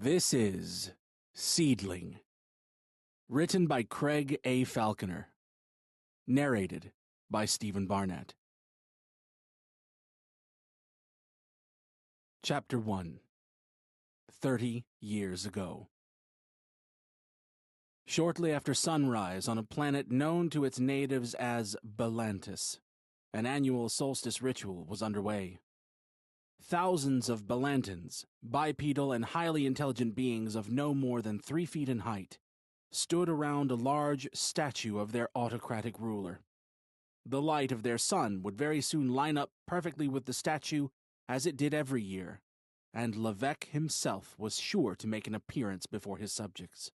This is Seedling, written by Craig A. Falconer, narrated by Stephen Barnett. Chapter 1 30 Years Ago. Shortly after sunrise on a planet known to its natives as Belantis, an annual solstice ritual was underway. Thousands of Belantans, bipedal and highly intelligent beings of no more than 3 feet in height, stood around a large statue of their autocratic ruler. The light of their sun would very soon line up perfectly with the statue, as it did every year, and Levesque himself was sure to make an appearance before his subjects.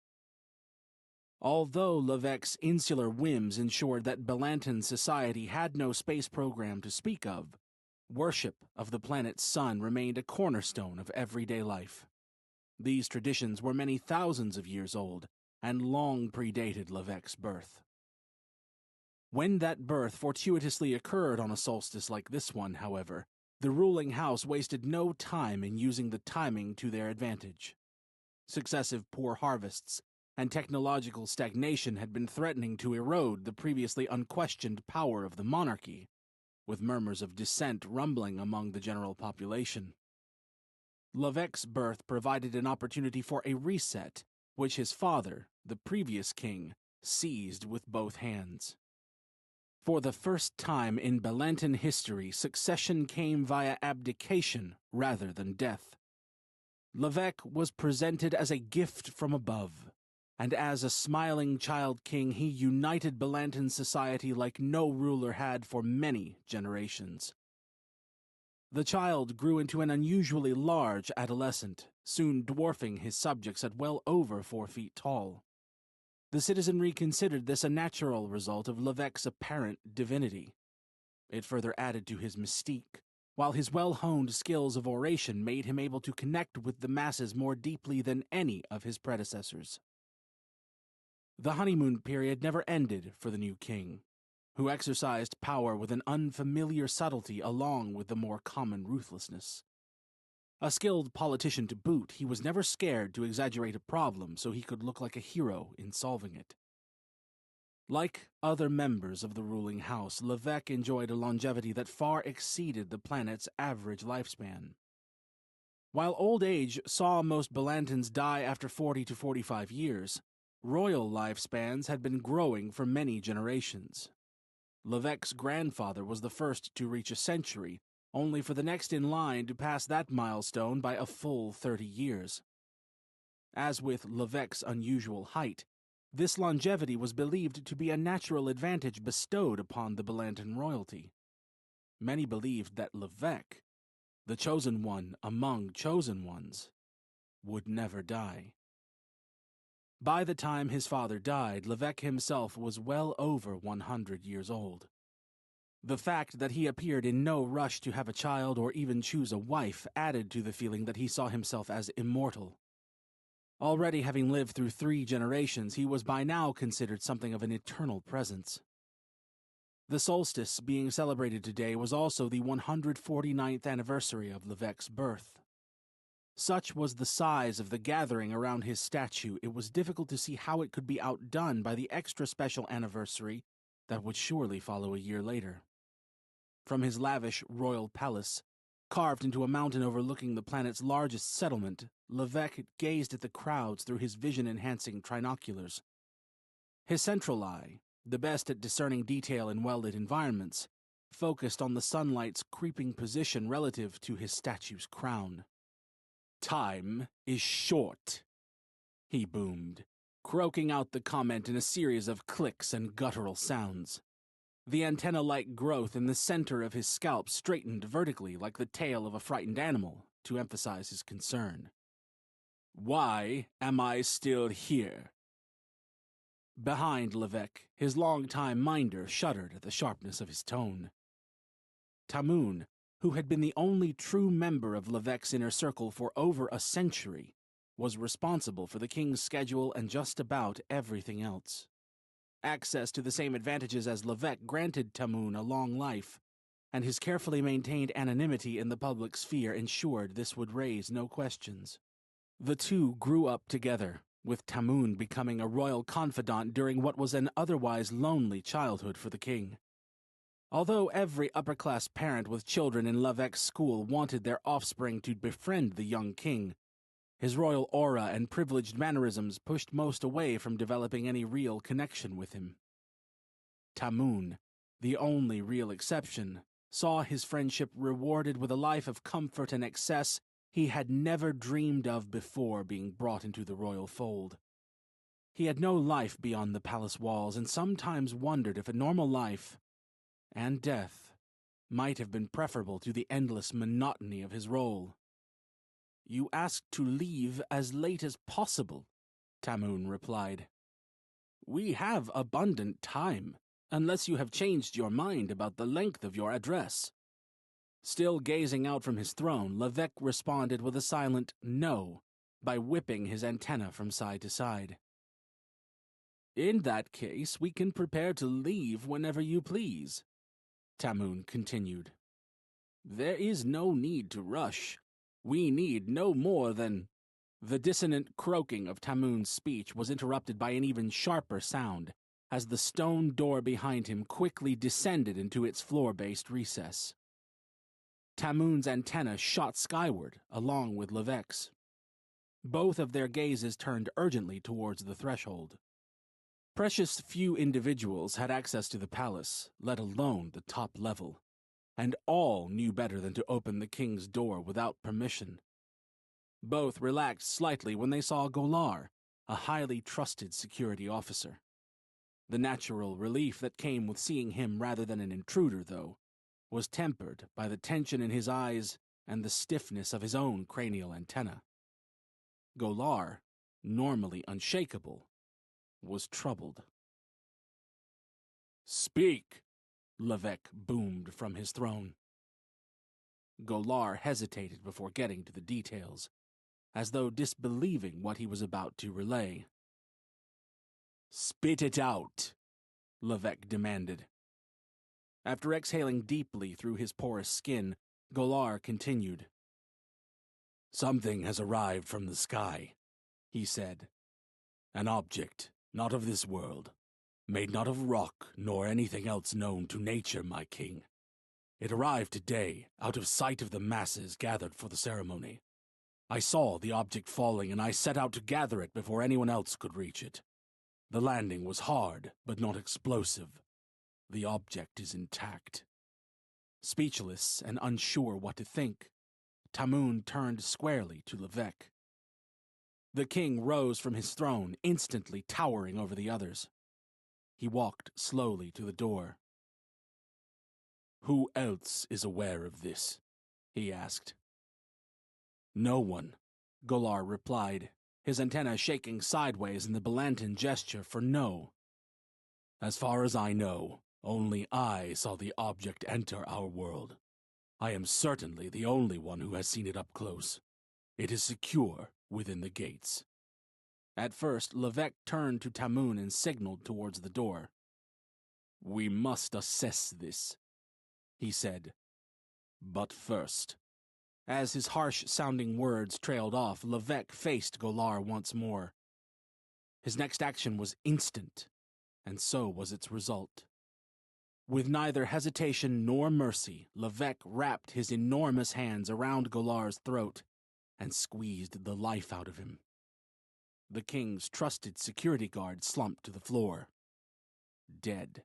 Although Levesque's insular whims ensured that Belantan society had no space program to speak of, worship of the planet's sun remained a cornerstone of everyday life. These traditions were many thousands of years old and long predated Levesque's birth. When that birth fortuitously occurred on a solstice like this one, however, the ruling house wasted no time in using the timing to their advantage. Successive poor harvests and technological stagnation had been threatening to erode the previously unquestioned power of the monarchy, with murmurs of dissent rumbling among the general population. Levesque's birth provided an opportunity for a reset, which his father, the previous king, seized with both hands. For the first time in Belantan history, succession came via abdication rather than death. Levesque was presented as a gift from above, and as a smiling child king he united Belantan society like no ruler had for many generations. The child grew into an unusually large adolescent, soon dwarfing his subjects at well over 4 feet tall. The citizenry considered this a natural result of Levesque's apparent divinity. It further added to his mystique, while his well-honed skills of oration made him able to connect with the masses more deeply than any of his predecessors. The honeymoon period never ended for the new king, who exercised power with an unfamiliar subtlety along with the more common ruthlessness. A skilled politician to boot, he was never scared to exaggerate a problem so he could look like a hero in solving it. Like other members of the ruling house, Levesque enjoyed a longevity that far exceeded the planet's average lifespan. While old age saw most Belantans die after 40 to 45 years, royal lifespans had been growing for many generations. Levesque's grandfather was the first to reach a century, only for the next in line to pass that milestone by a full 30 years. As with Levesque's unusual height, this longevity was believed to be a natural advantage bestowed upon the Belantan royalty. Many believed that Levesque, the chosen one among chosen ones, would never die. By the time his father died, Levesque himself was well over 100 years old. The fact that he appeared in no rush to have a child or even choose a wife added to the feeling that he saw himself as immortal. Already having lived through 3 generations, he was by now considered something of an eternal presence. The solstice being celebrated today was also the 149th anniversary of Levesque's birth. Such was the size of the gathering around his statue, it was difficult to see how it could be outdone by the extra special anniversary that would surely follow a year later. From his lavish royal palace, carved into a mountain overlooking the planet's largest settlement, Levesque gazed at the crowds through his vision-enhancing trinoculars. His central eye, the best at discerning detail in well-lit environments, focused on the sunlight's creeping position relative to his statue's crown. "Time is short," he boomed, croaking out the comment in a series of clicks and guttural sounds. The antenna-like growth in the center of his scalp straightened vertically like the tail of a frightened animal to emphasize his concern. "Why am I still here?" Behind Levesque, his longtime minder shuddered at the sharpness of his tone. Tamun, who had been the only true member of Levesque's inner circle for over a century, was responsible for the king's schedule and just about everything else. Access to the same advantages as Levesque granted Tamun a long life, and his carefully maintained anonymity in the public sphere ensured this would raise no questions. The two grew up together, with Tamun becoming a royal confidant during what was an otherwise lonely childhood for the king. Although every upper-class parent with children in Lavec's school wanted their offspring to befriend the young king, his royal aura and privileged mannerisms pushed most away from developing any real connection with him. Tamun, the only real exception, saw his friendship rewarded with a life of comfort and excess he had never dreamed of before being brought into the royal fold. He had no life beyond the palace walls and sometimes wondered if a normal life, and death, might have been preferable to the endless monotony of his role. "You asked to leave as late as possible," Tamun replied. "We have abundant time, unless you have changed your mind about the length of your address." Still gazing out from his throne, Lavec responded with a silent no by whipping his antenna from side to side. "In that case, we can prepare to leave whenever you please," Tamun continued. "There is no need to rush. We need no more than—" The dissonant croaking of Tamun's speech was interrupted by an even sharper sound, as the stone door behind him quickly descended into its floor-based recess. Tamun's antenna shot skyward, along with Lavec's. Both of their gazes turned urgently towards the threshold. Precious few individuals had access to the palace, let alone the top level, and all knew better than to open the king's door without permission. Both relaxed slightly when they saw Golar, a highly trusted security officer. The natural relief that came with seeing him rather than an intruder, though, was tempered by the tension in his eyes and the stiffness of his own cranial antenna. Golar, normally unshakable, was troubled. "Speak!" Lavec boomed from his throne. Golar hesitated before getting to the details, as though disbelieving what he was about to relay. "Spit it out!" Lavec demanded. After exhaling deeply through his porous skin, Golar continued. "Something has arrived from the sky," he said. "An object, not of this world, made not of rock nor anything else known to nature, my king. It arrived today, out of sight of the masses gathered for the ceremony. I saw the object falling, and I set out to gather it before anyone else could reach it. The landing was hard, but not explosive. The object is intact." Speechless and unsure what to think, Tamun turned squarely to Lavec. The king rose from his throne, instantly towering over the others. He walked slowly to the door. "Who else is aware of this?" he asked. "No one," Golar replied, his antenna shaking sideways in the Belantan gesture for no. "As far as I know, only I saw the object enter our world. I am certainly the only one who has seen it up close. It is secure within the gates." At first, Lavec turned to Tamun and signaled towards the door. "We must assess this," he said. "But first—" As his harsh-sounding words trailed off, Lavec faced Golar once more. His next action was instant, and so was its result. With neither hesitation nor mercy, Lavec wrapped his enormous hands around Golar's throat and squeezed the life out of him. The king's trusted security guard slumped to the floor, dead.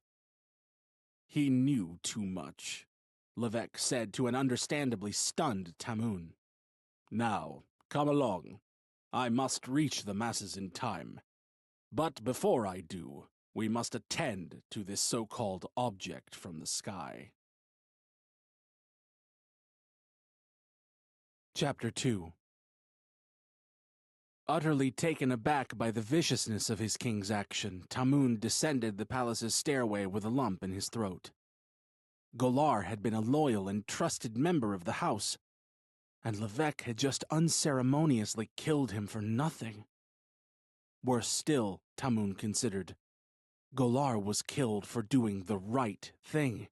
"He knew too much," Lavec said to an understandably stunned Tamun. "Now, come along. I must reach the masses in time. But before I do, we must attend to this so-called object from the sky." Chapter 2. Utterly taken aback by the viciousness of his king's action, Tamun descended the palace's stairway with a lump in his throat. Golar had been a loyal and trusted member of the house, and Lavec had just unceremoniously killed him for nothing. Worse still, Tamun considered, Golar was killed for doing the right thing.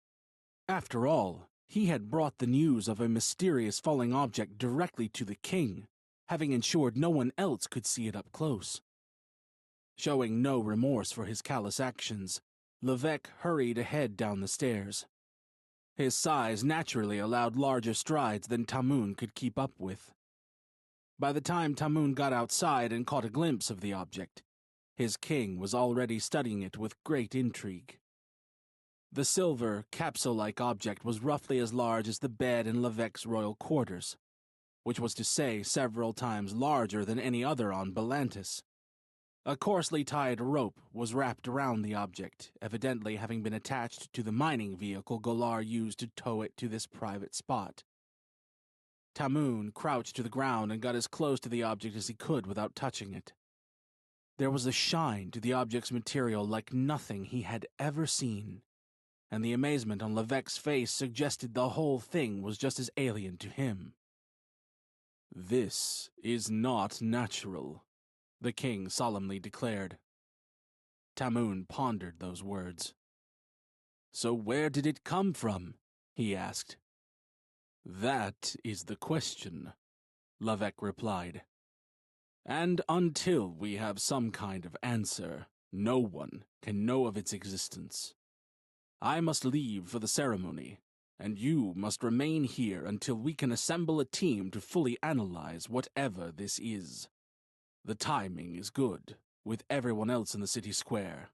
After all, he had brought the news of a mysterious falling object directly to the king, having ensured no one else could see it up close. Showing no remorse for his callous actions, Levesque hurried ahead down the stairs. His size naturally allowed larger strides than Tamun could keep up with. By the time Tamun got outside and caught a glimpse of the object, his king was already studying it with great intrigue. The silver, capsule-like object was roughly as large as the bed in Levesque's royal quarters, which was to say several times larger than any other on Belantis. A coarsely tied rope was wrapped around the object, evidently having been attached to the mining vehicle Golar used to tow it to this private spot. Tamun crouched to the ground and got as close to the object as he could without touching it. There was a shine to the object's material like nothing he had ever seen, and the amazement on Levesque's face suggested the whole thing was just as alien to him. "This is not natural," the king solemnly declared. Tamun pondered those words. "So where did it come from?" he asked. "That is the question," Levesque replied. "And until we have some kind of answer, no one can know of its existence. I must leave for the ceremony, and you must remain here until we can assemble a team to fully analyze whatever this is. The timing is good, with everyone else in the city square,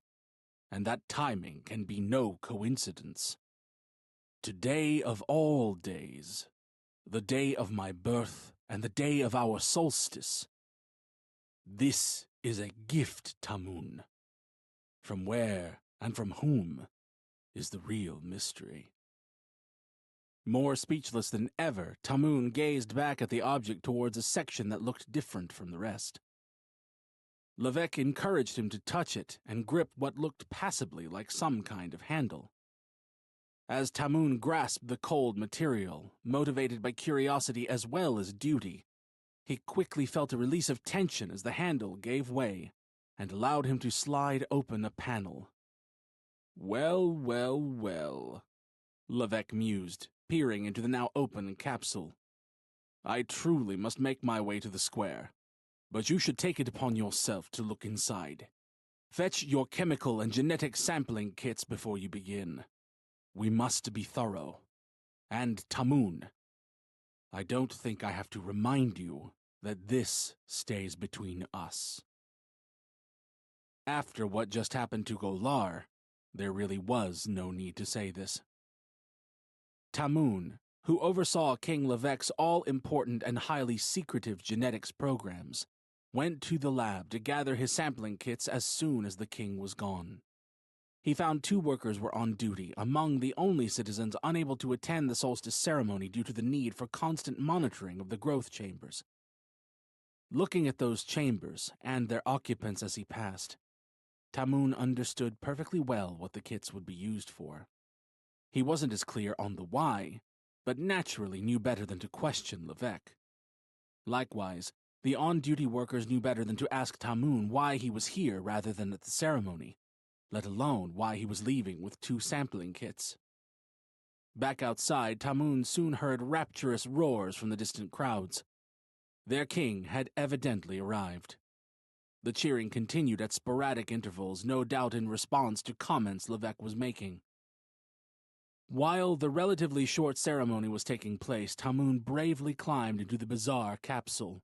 and that timing can be no coincidence. Today of all days, the day of my birth and the day of our solstice. This is a gift, Tamun. From where and from whom is the real mystery." More speechless than ever, Tamun gazed back at the object towards a section that looked different from the rest. Levesque encouraged him to touch it and grip what looked passably like some kind of handle. As Tamun grasped the cold material, motivated by curiosity as well as duty, he quickly felt a release of tension as the handle gave way and allowed him to slide open a panel. "Well, well, well," Levesque mused, peering into the now open capsule. "I truly must make my way to the square. But you should take it upon yourself to look inside. Fetch your chemical and genetic sampling kits before you begin. We must be thorough. And Tamun, I don't think I have to remind you that this stays between us." After what just happened to Golar, there really was no need to say this. Tamun, who oversaw King Levesque's all-important and highly secretive genetics programs, went to the lab to gather his sampling kits as soon as the king was gone. He found 2 workers were on duty, among the only citizens unable to attend the solstice ceremony due to the need for constant monitoring of the growth chambers. Looking at those chambers and their occupants as he passed, Tamun understood perfectly well what the kits would be used for. He wasn't as clear on the why, but naturally knew better than to question Levesque. Likewise, the on-duty workers knew better than to ask Tamun why he was here rather than at the ceremony, let alone why he was leaving with 2 sampling kits. Back outside, Tamun soon heard rapturous roars from the distant crowds. Their king had evidently arrived. The cheering continued at sporadic intervals, no doubt in response to comments Levesque was making. While the relatively short ceremony was taking place, Tamun bravely climbed into the bizarre capsule.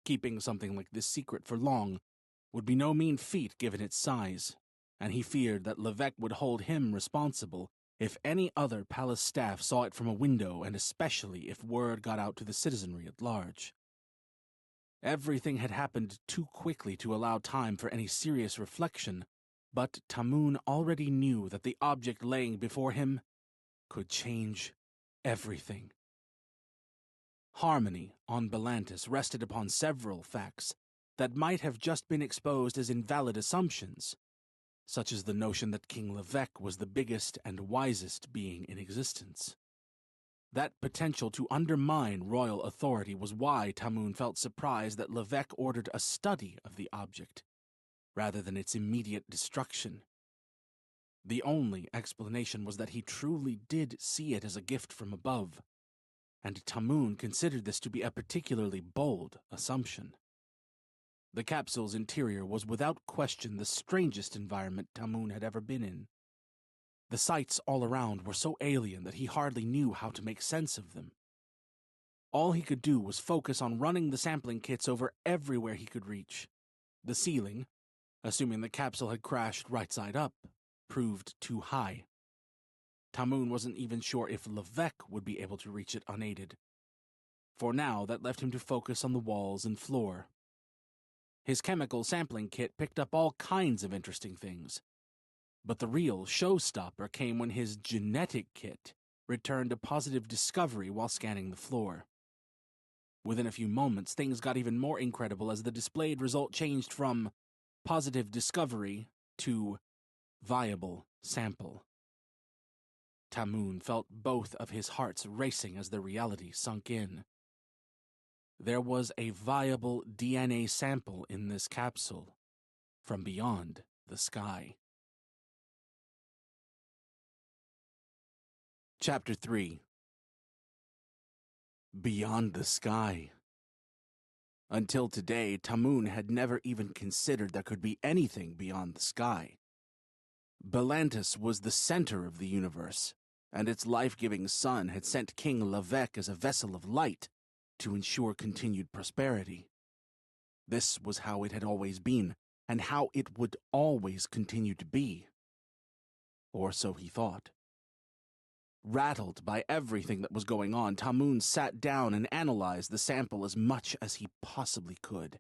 Keeping something like this secret for long would be no mean feat given its size, and he feared that Levesque would hold him responsible if any other palace staff saw it from a window, and especially if word got out to the citizenry at large. Everything had happened too quickly to allow time for any serious reflection, but Tamun already knew that the object laying before him could change everything. Harmony on Belantis rested upon several facts that might have just been exposed as invalid assumptions, such as the notion that King Levesque was the biggest and wisest being in existence. That potential to undermine royal authority was why Tamun felt surprised that Levesque ordered a study of the object, rather than its immediate destruction. The only explanation was that he truly did see it as a gift from above, and Tamun considered this to be a particularly bold assumption. The capsule's interior was without question the strangest environment Tamun had ever been in. The sights all around were so alien that he hardly knew how to make sense of them. All he could do was focus on running the sampling kits over everywhere he could reach. The ceiling, assuming the capsule had crashed right side up, proved too high. Tamun wasn't even sure if Levesque would be able to reach it unaided. For now, that left him to focus on the walls and floor. His chemical sampling kit picked up all kinds of interesting things. But the real showstopper came when his genetic kit returned a positive discovery while scanning the floor. Within a few moments, things got even more incredible as the displayed result changed from positive discovery to viable sample. Tamun felt both of his hearts racing as the reality sunk in. There was a viable DNA sample in this capsule from beyond the sky. Chapter 3. Beyond the sky. Until today, Tamun had never even considered there could be anything beyond the sky. Belantis was the center of the universe, and its life-giving sun had sent King Levesque as a vessel of light to ensure continued prosperity. This was how it had always been, and how it would always continue to be. Or so he thought. Rattled by everything that was going on, Tamun sat down and analyzed the sample as much as he possibly could.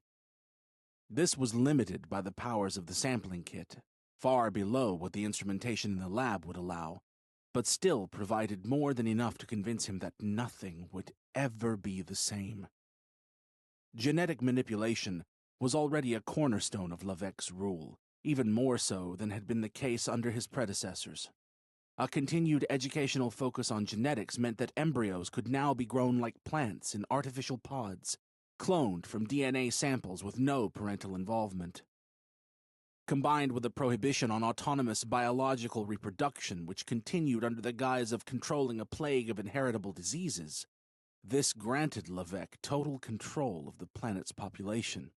This was limited by the powers of the sampling kit, far below what the instrumentation in the lab would allow, but still provided more than enough to convince him that nothing would ever be the same. Genetic manipulation was already a cornerstone of Levesque's rule, even more so than had been the case under his predecessors. A continued educational focus on genetics meant that embryos could now be grown like plants in artificial pods, cloned from DNA samples with no parental involvement. Combined with a prohibition on autonomous biological reproduction, which continued under the guise of controlling a plague of inheritable diseases, this granted Levesque total control of the planet's population.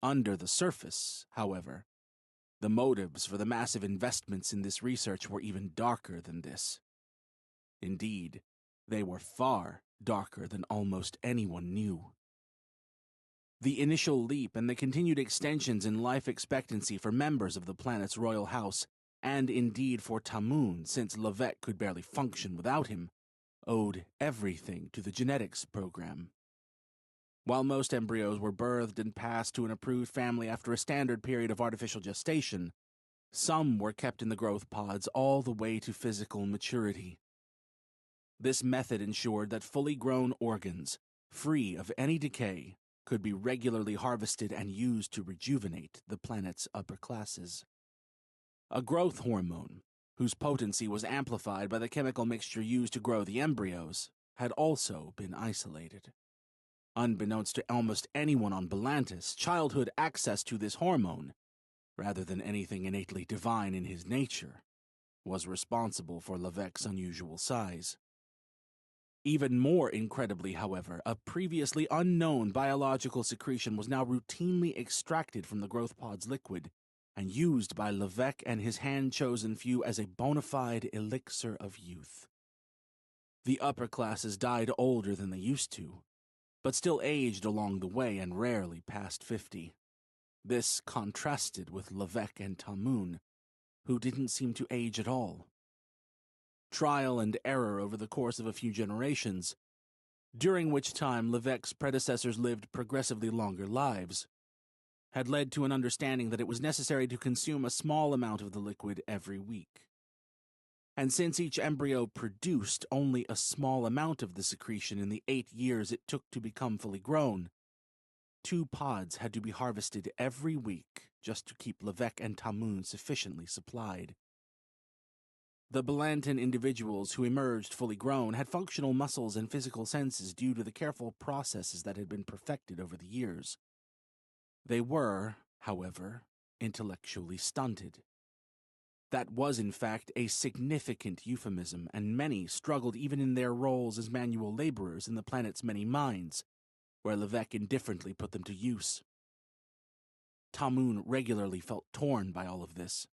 Under the surface, however, the motives for the massive investments in this research were even darker than this. Indeed, they were far darker than almost anyone knew. The initial leap and the continued extensions in life expectancy for members of the planet's royal house, and indeed for Tamun, since Levesque could barely function without him, owed everything to the genetics program. While most embryos were birthed and passed to an approved family after a standard period of artificial gestation, some were kept in the growth pods all the way to physical maturity. This method ensured that fully grown organs, free of any decay, could be regularly harvested and used to rejuvenate the planet's upper classes. A growth hormone, whose potency was amplified by the chemical mixture used to grow the embryos, had also been isolated. Unbeknownst to almost anyone on Belantis, childhood access to this hormone, rather than anything innately divine in his nature, was responsible for Levesque's unusual size. Even more incredibly, however, a previously unknown biological secretion was now routinely extracted from the growth pod's liquid and used by Levesque and his hand-chosen few as a bona fide elixir of youth. The upper classes died older than they used to, but still aged along the way and rarely past 50. This contrasted with Levesque and Tamun, who didn't seem to age at all. Trial and error over the course of a few generations, during which time Levesque's predecessors lived progressively longer lives, had led to an understanding that it was necessary to consume a small amount of the liquid every week. And since each embryo produced only a small amount of the secretion in the 8 years it took to become fully grown, 2 pods had to be harvested every week just to keep Levesque and Tamun sufficiently supplied. The Belantan individuals who emerged fully grown had functional muscles and physical senses due to the careful processes that had been perfected over the years. They were, however, intellectually stunted. That was, in fact, a significant euphemism, and many struggled even in their roles as manual laborers in the planet's many mines, where Levesque indifferently put them to use. Tamun regularly felt torn by all of this,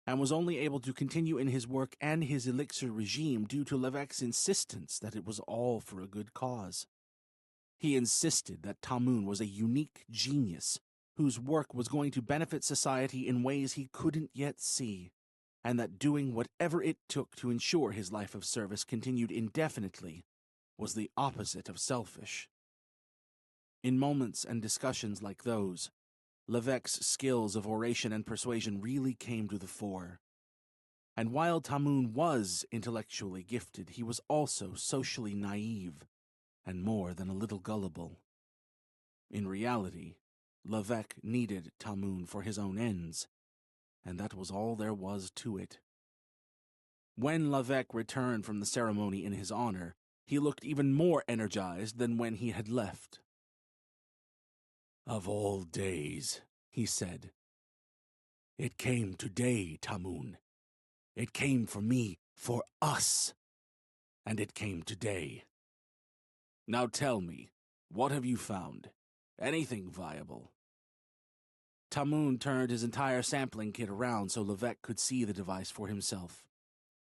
and was only able to continue in his work and his elixir regime due to Levesque's insistence that it was all for a good cause. He insisted that Tamun was a unique genius whose work was going to benefit society in ways he couldn't yet see, and that doing whatever it took to ensure his life of service continued indefinitely was the opposite of selfish. In moments and discussions like those, Levesque's skills of oration and persuasion really came to the fore. And while Tamun was intellectually gifted, he was also socially naive and more than a little gullible. In reality, Levesque needed Tamun for his own ends, and that was all there was to it. When Levesque returned from the ceremony in his honor, he looked even more energized than when he had left. "Of all days," he said, "it came today, Tamun. It came for me, for us, and it came today. Now tell me, what have you found? Anything viable?" Tamun turned his entire sampling kit around so Levesque could see the device for himself.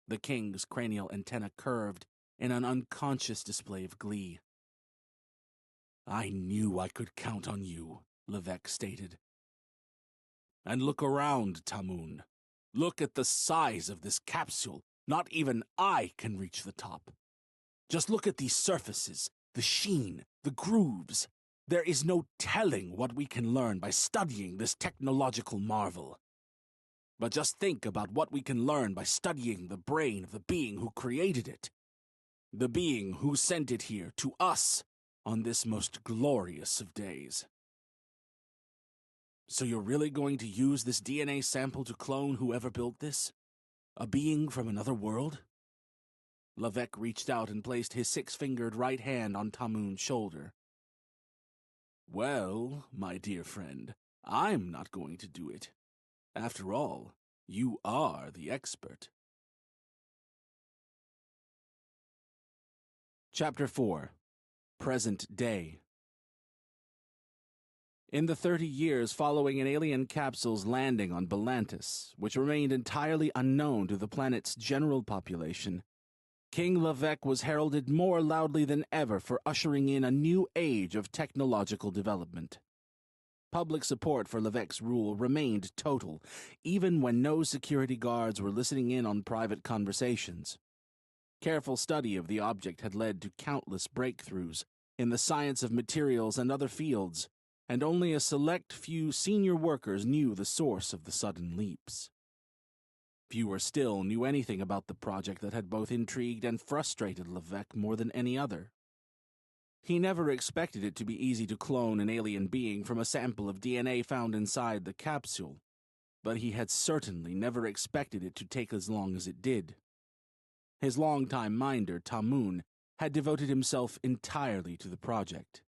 The king's cranial antenna curved in an unconscious display of glee. "I knew I could count on you," Levesque stated. "And look around, Tamun. Look at the size of this capsule. Not even I can reach the top. Just look at these surfaces, the sheen, the grooves. There is no telling what we can learn by studying this technological marvel. But just think about what we can learn by studying the brain of the being who created it. The being who sent it here to us on this most glorious of days." "So you're really going to use this DNA sample to clone whoever built this? A being from another world?" Levesque reached out and placed his six-fingered right hand on Tamun's shoulder. "Well, my dear friend, I'm not going to do it. After all, you are the expert." Chapter 4. Present Day. In the 30 years following an alien capsule's landing on Belantis, which remained entirely unknown to the planet's general population, King Levesque was heralded more loudly than ever for ushering in a new age of technological development. Public support for Levesque's rule remained total, even when no security guards were listening in on private conversations. Careful study of the object had led to countless breakthroughs in the science of materials and other fields, and only a select few senior workers knew the source of the sudden leaps. Fewer still knew anything about the project that had both intrigued and frustrated Levesque more than any other. He never expected it to be easy to clone an alien being from a sample of DNA found inside the capsule, but he had certainly never expected it to take as long as it did. His longtime minder, Tamun, had devoted himself entirely to the project.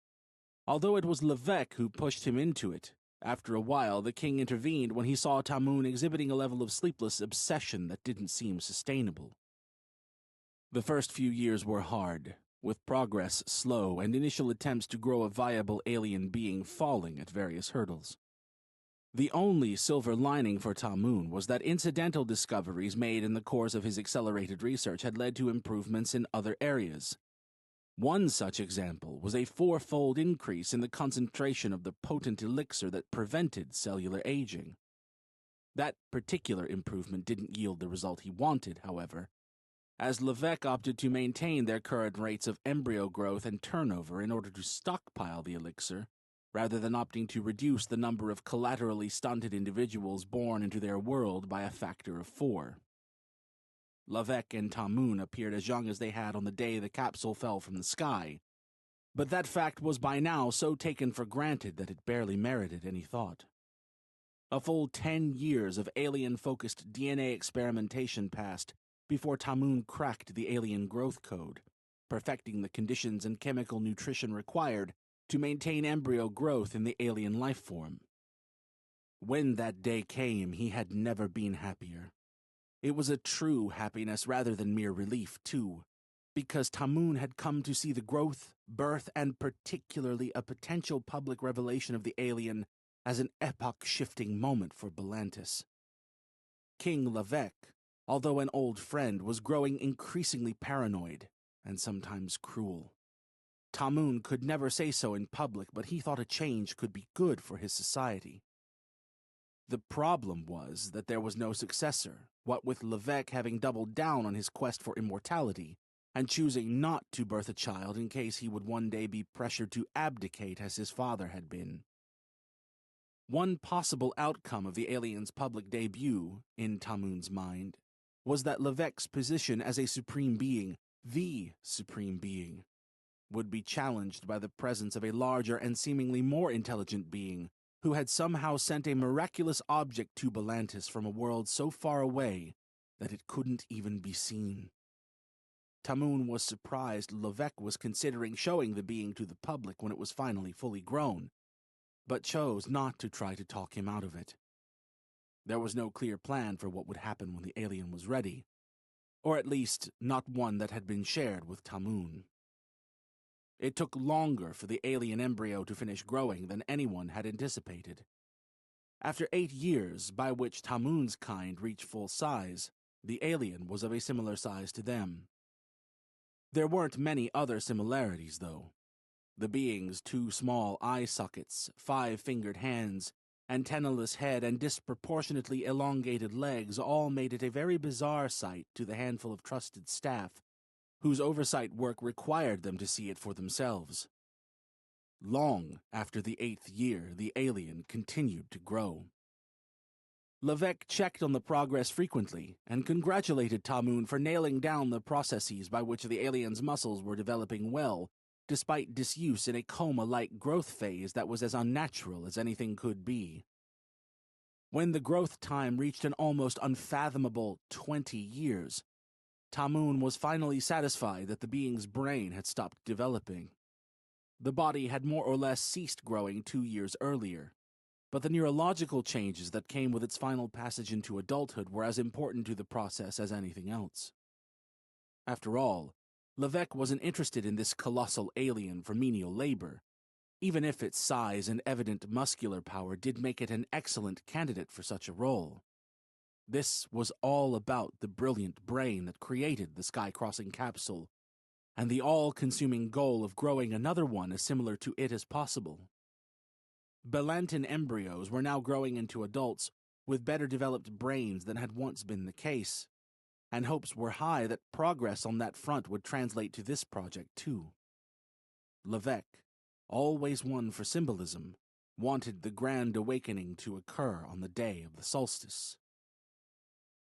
Although it was Levesque who pushed him into it, after a while the king intervened when he saw Tamun exhibiting a level of sleepless obsession that didn't seem sustainable. The first few years were hard, with progress slow and initial attempts to grow a viable alien being falling at various hurdles. The only silver lining for Tamun was that incidental discoveries made in the course of his accelerated research had led to improvements in other areas. One such example was a 4-fold increase in the concentration of the potent elixir that prevented cellular aging. That particular improvement didn't yield the result he wanted, however, as Levesque opted to maintain their current rates of embryo growth and turnover in order to stockpile the elixir, rather than opting to reduce the number of collaterally stunted individuals born into their world by a factor of 4. Levesque and Tamun appeared as young as they had on the day the capsule fell from the sky, but that fact was by now so taken for granted that it barely merited any thought. A full 10 years of alien-focused DNA experimentation passed before Tamun cracked the alien growth code, perfecting the conditions and chemical nutrition required to maintain embryo growth in the alien life form. When that day came, he had never been happier. It was a true happiness rather than mere relief, too, because Tamun had come to see the growth, birth, and particularly a potential public revelation of the alien as an epoch-shifting moment for Belantis. King Lavec, although an old friend, was growing increasingly paranoid and sometimes cruel. Tamun could never say so in public, but he thought a change could be good for his society. The problem was that there was no successor, what with Lavec having doubled down on his quest for immortality, and choosing not to birth a child in case he would one day be pressured to abdicate as his father had been. One possible outcome of the alien's public debut, in Tamun's mind, was that Lavec's position as a supreme being, the supreme being, would be challenged by the presence of a larger and seemingly more intelligent being who had somehow sent a miraculous object to Belantis from a world so far away that it couldn't even be seen. Tamun was surprised Lavec was considering showing the being to the public when it was finally fully grown, but chose not to try to talk him out of it. There was no clear plan for what would happen when the alien was ready, or at least not one that had been shared with Tamun. It took longer for the alien embryo to finish growing than anyone had anticipated. After 8 years, by which Tamun's kind reached full size, the alien was of a similar size to them. There weren't many other similarities, though. The being's 2 small eye sockets, 5-fingered hands, antennaless head, and disproportionately elongated legs all made it a very bizarre sight to the handful of trusted staff whose oversight work required them to see it for themselves. Long after the 8th year, the alien continued to grow. Lavec checked on the progress frequently and congratulated Tamun for nailing down the processes by which the alien's muscles were developing well, despite disuse in a coma-like growth phase that was as unnatural as anything could be. When the growth time reached an almost unfathomable 20 years, Tamun was finally satisfied that the being's brain had stopped developing. The body had more or less ceased growing 2 years earlier, but the neurological changes that came with its final passage into adulthood were as important to the process as anything else. After all, Lavec wasn't interested in this colossal alien for menial labor, even if its size and evident muscular power did make it an excellent candidate for such a role. This was all about the brilliant brain that created the sky-crossing capsule, and the all-consuming goal of growing another one as similar to it as possible. Belantin embryos were now growing into adults with better developed brains than had once been the case, and hopes were high that progress on that front would translate to this project too. Lavec, always one for symbolism, wanted the grand awakening to occur on the day of the solstice.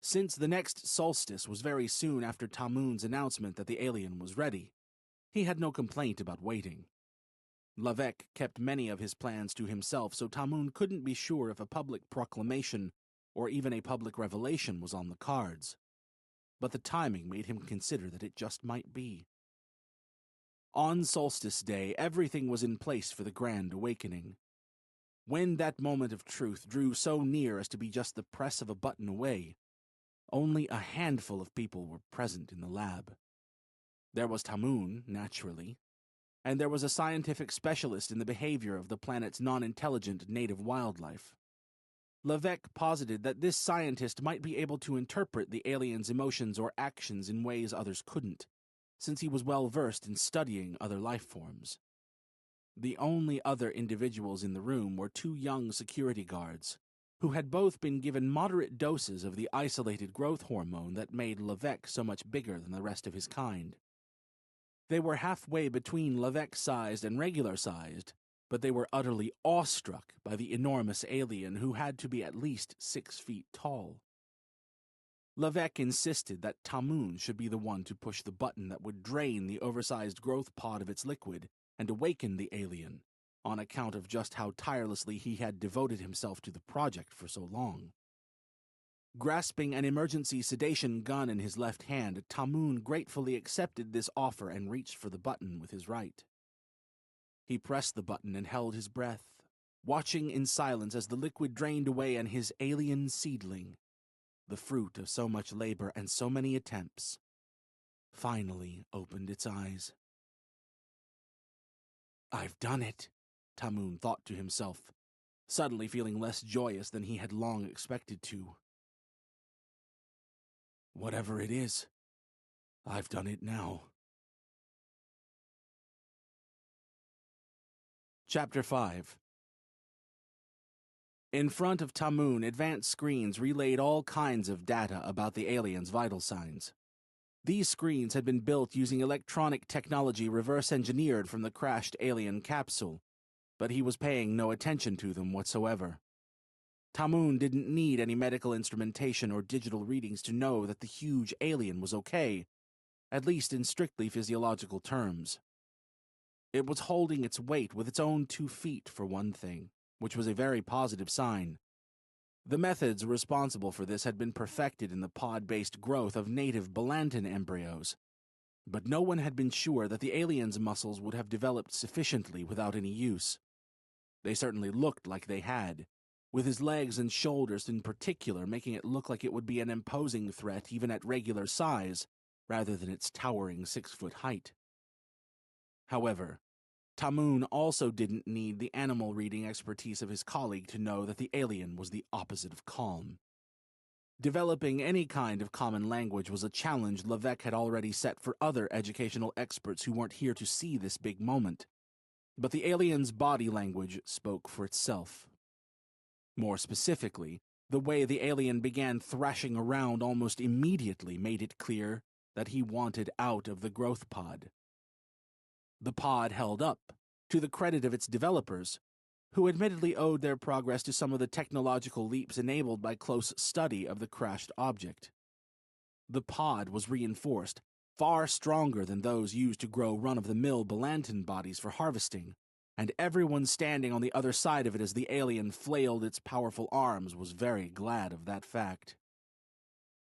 Since the next solstice was very soon after Tamun's announcement that the alien was ready, he had no complaint about waiting. Lavec kept many of his plans to himself, so Tamun couldn't be sure if a public proclamation or even a public revelation was on the cards. But the timing made him consider that it just might be. On Solstice Day, everything was in place for the grand awakening. When that moment of truth drew so near as to be just the press of a button away, only a handful of people were present in the lab. There was Tamun, naturally, and there was a scientific specialist in the behavior of the planet's non-intelligent native wildlife. Lavec posited that this scientist might be able to interpret the alien's emotions or actions in ways others couldn't, since he was well versed in studying other life forms. The only other individuals in the room were 2 young security guards, who had both been given moderate doses of the isolated growth hormone that made Lavec so much bigger than the rest of his kind. They were halfway between Lavec-sized and regular-sized, but they were utterly awestruck by the enormous alien who had to be at least 6 feet tall. Lavec insisted that Tamun should be the one to push the button that would drain the oversized growth pod of its liquid and awaken the alien, on account of just how tirelessly he had devoted himself to the project for so long. Grasping an emergency sedation gun in his left hand, Tamun gratefully accepted this offer and reached for the button with his right. He pressed the button and held his breath, watching in silence as the liquid drained away and his alien seedling, the fruit of so much labor and so many attempts, finally opened its eyes. "I've done it," Tamun thought to himself, suddenly feeling less joyous than he had long expected to. "Whatever it is, I've done it now." Chapter 5. In front of Tamun, advanced screens relayed all kinds of data about the aliens' vital signs. These screens had been built using electronic technology reverse-engineered from the crashed alien capsule, but he was paying no attention to them whatsoever. Tamun didn't need any medical instrumentation or digital readings to know that the huge alien was okay, at least in strictly physiological terms. It was holding its weight with its own 2 feet, for one thing, which was a very positive sign. The methods responsible for this had been perfected in the pod-based growth of native Belantan embryos, but no one had been sure that the alien's muscles would have developed sufficiently without any use. They certainly looked like they had, with his legs and shoulders in particular making it look like it would be an imposing threat even at regular size, rather than its towering 6-foot height. However, Tamun also didn't need the animal reading expertise of his colleague to know that the alien was the opposite of calm. Developing any kind of common language was a challenge Levesque had already set for other educational experts who weren't here to see this big moment. But the alien's body language spoke for itself. More specifically, the way the alien began thrashing around almost immediately made it clear that he wanted out of the growth pod. The pod held up, to the credit of its developers, who admittedly owed their progress to some of the technological leaps enabled by close study of the crashed object. The pod was reinforced, far stronger than those used to grow run-of-the-mill Belantan bodies for harvesting, and everyone standing on the other side of it as the alien flailed its powerful arms was very glad of that fact.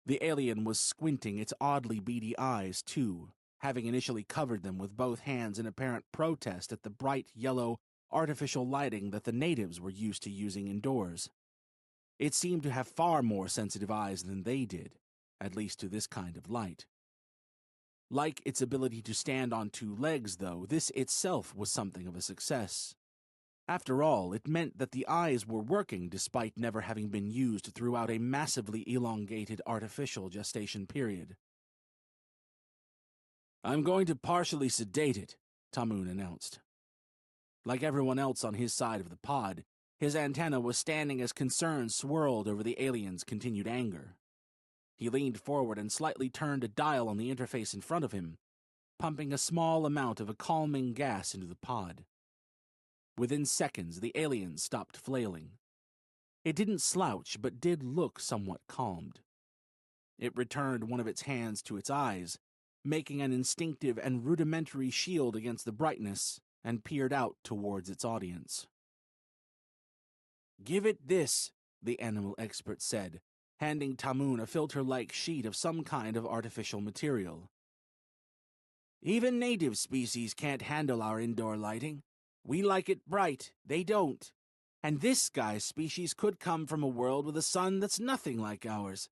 The alien was squinting its oddly beady eyes, too, having initially covered them with both hands in apparent protest at the bright yellow, artificial lighting that the natives were used to using indoors. It seemed to have far more sensitive eyes than they did, at least to this kind of light. Like its ability to stand on 2 legs, though, this itself was something of a success. After all, it meant that the eyes were working despite never having been used throughout a massively elongated artificial gestation period. "I'm going to partially sedate it," Tamun announced. Like everyone else on his side of the pod, his antenna was standing as concern swirled over the alien's continued anger. He leaned forward and slightly turned a dial on the interface in front of him, pumping a small amount of a calming gas into the pod. Within seconds, the alien stopped flailing. It didn't slouch, but did look somewhat calmed. It returned one of its hands to its eyes, making an instinctive and rudimentary shield against the brightness, and peered out towards its audience. "Give it this," the animal expert said, handing Tamun a filter-like sheet of some kind of artificial material. "Even native species can't handle our indoor lighting. We like it bright, they don't. And this guy's species could come from a world with a sun that's nothing like ours.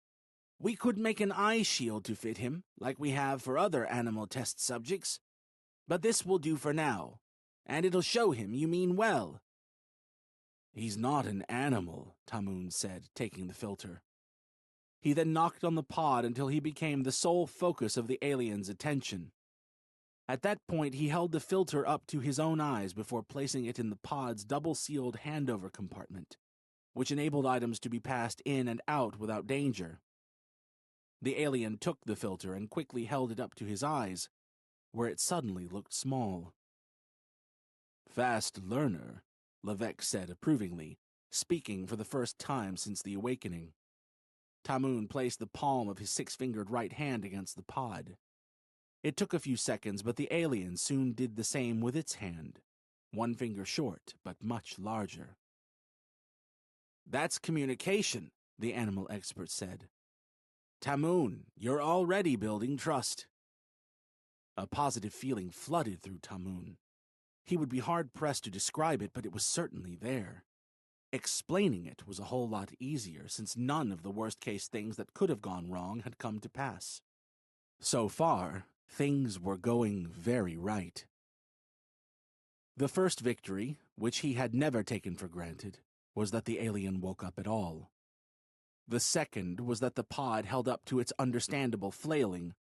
We could make an eye shield to fit him, like we have for other animal test subjects. But this will do for now, and it'll show him you mean well." "He's not an animal," Tamun said, taking the filter. He then knocked on the pod until he became the sole focus of the alien's attention. At that point, he held the filter up to his own eyes before placing it in the pod's double-sealed handover compartment, which enabled items to be passed in and out without danger. The alien took the filter and quickly held it up to his eyes, where it suddenly looked small. "Fast learner," Levesque said approvingly, speaking for the first time since the awakening. Tamun placed the palm of his 6-fingered right hand against the pod. It took a few seconds, but the alien soon did the same with its hand, 1 finger short, but much larger. "That's communication," the animal expert said. "Tamun, you're already building trust." A positive feeling flooded through Tamun. He would be hard-pressed to describe it, but it was certainly there. Explaining it was a whole lot easier, since none of the worst-case things that could have gone wrong had come to pass. So far, things were going very right. The first victory, which he had never taken for granted, was that the alien woke up at all. The second was that the pod held up to its understandable flailing,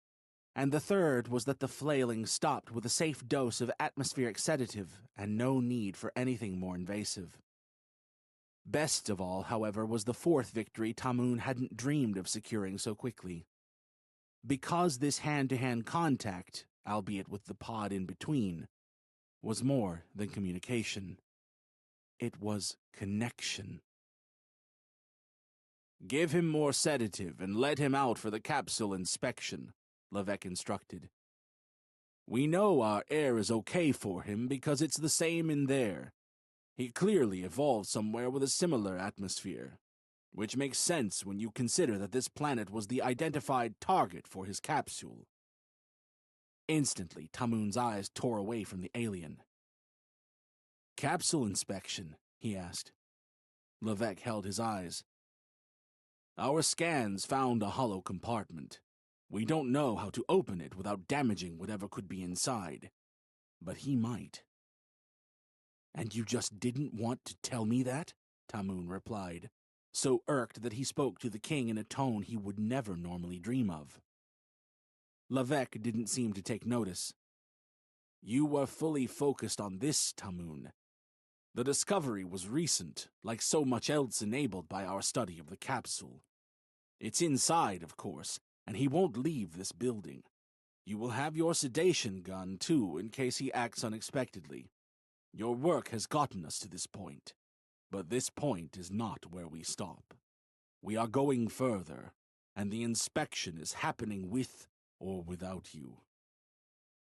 and the third was that the flailing stopped with a safe dose of atmospheric sedative and no need for anything more invasive. Best of all, however, was the fourth victory Tamun hadn't dreamed of securing so quickly. Because this hand-to-hand contact, albeit with the pod in between, was more than communication. It was connection. "Give him more sedative and let him out for the capsule inspection," Levesque instructed. "We know our air is okay for him because it's the same in there. He clearly evolved somewhere with a similar atmosphere, which makes sense when you consider that this planet was the identified target for his capsule." Instantly, Tamun's eyes tore away from the alien. "Capsule inspection?" he asked. Levesque held his eyes. "Our scans found a hollow compartment. We don't know how to open it without damaging whatever could be inside, but he might." "And you just didn't want to tell me that?" Tamun replied, so irked that he spoke to the king in a tone he would never normally dream of. Levesque didn't seem to take notice. "You were fully focused on this, Tamun. The discovery was recent, like so much else enabled by our study of the capsule. It's inside, of course, and he won't leave this building. You will have your sedation gun, too, in case he acts unexpectedly. Your work has gotten us to this point, but this point is not where we stop. We are going further, and the inspection is happening with or without you."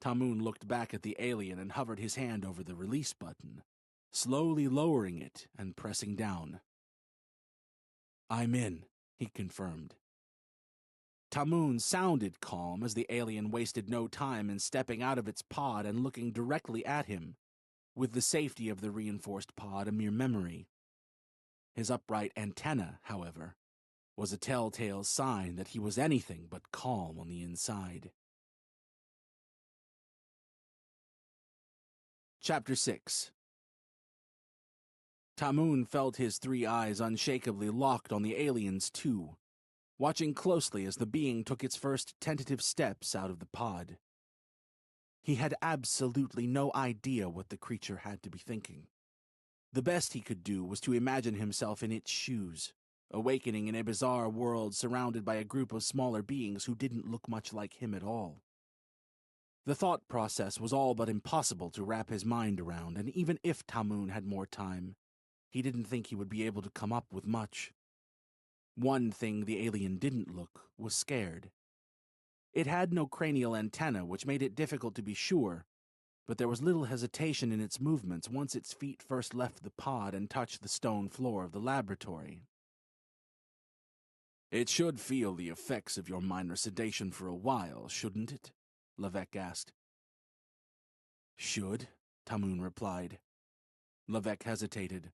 Tamun looked back at the alien and hovered his hand over the release button, slowly lowering it and pressing down. "I'm in," he confirmed. Tamun sounded calm as the alien wasted no time in stepping out of its pod and looking directly at him, with the safety of the reinforced pod a mere memory. His upright antenna, however, was a telltale sign that he was anything but calm on the inside. Chapter 6. Tamun felt his three eyes unshakably locked on the alien's too, watching closely as the being took its first tentative steps out of the pod. He had absolutely no idea what the creature had to be thinking. The best he could do was to imagine himself in its shoes, awakening in a bizarre world surrounded by a group of smaller beings who didn't look much like him at all. The thought process was all but impossible to wrap his mind around, and even if Tamun had more time, he didn't think he would be able to come up with much. One thing the alien didn't look was scared. It had no cranial antenna, which made it difficult to be sure, but there was little hesitation in its movements once its feet first left the pod and touched the stone floor of the laboratory. "It should feel the effects of your minor sedation for a while, shouldn't it?" Levesque asked. "Should?" Tamun replied. Levesque hesitated.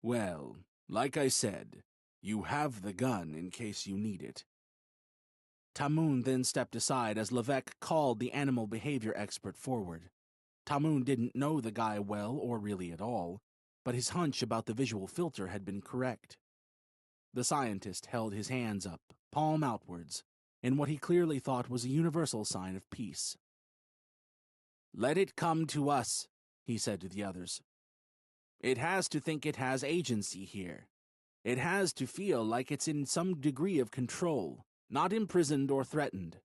"Well, like I said, you have the gun in case you need it." Tamun then stepped aside as Levesque called the animal behavior expert forward. Tamun didn't know the guy well or really at all, but his hunch about the visual filter had been correct. The scientist held his hands up, palm outwards, in what he clearly thought was a universal sign of peace. "Let it come to us," he said to the others. "It has to think it has agency here. It has to feel like it's in some degree of control, not imprisoned or threatened."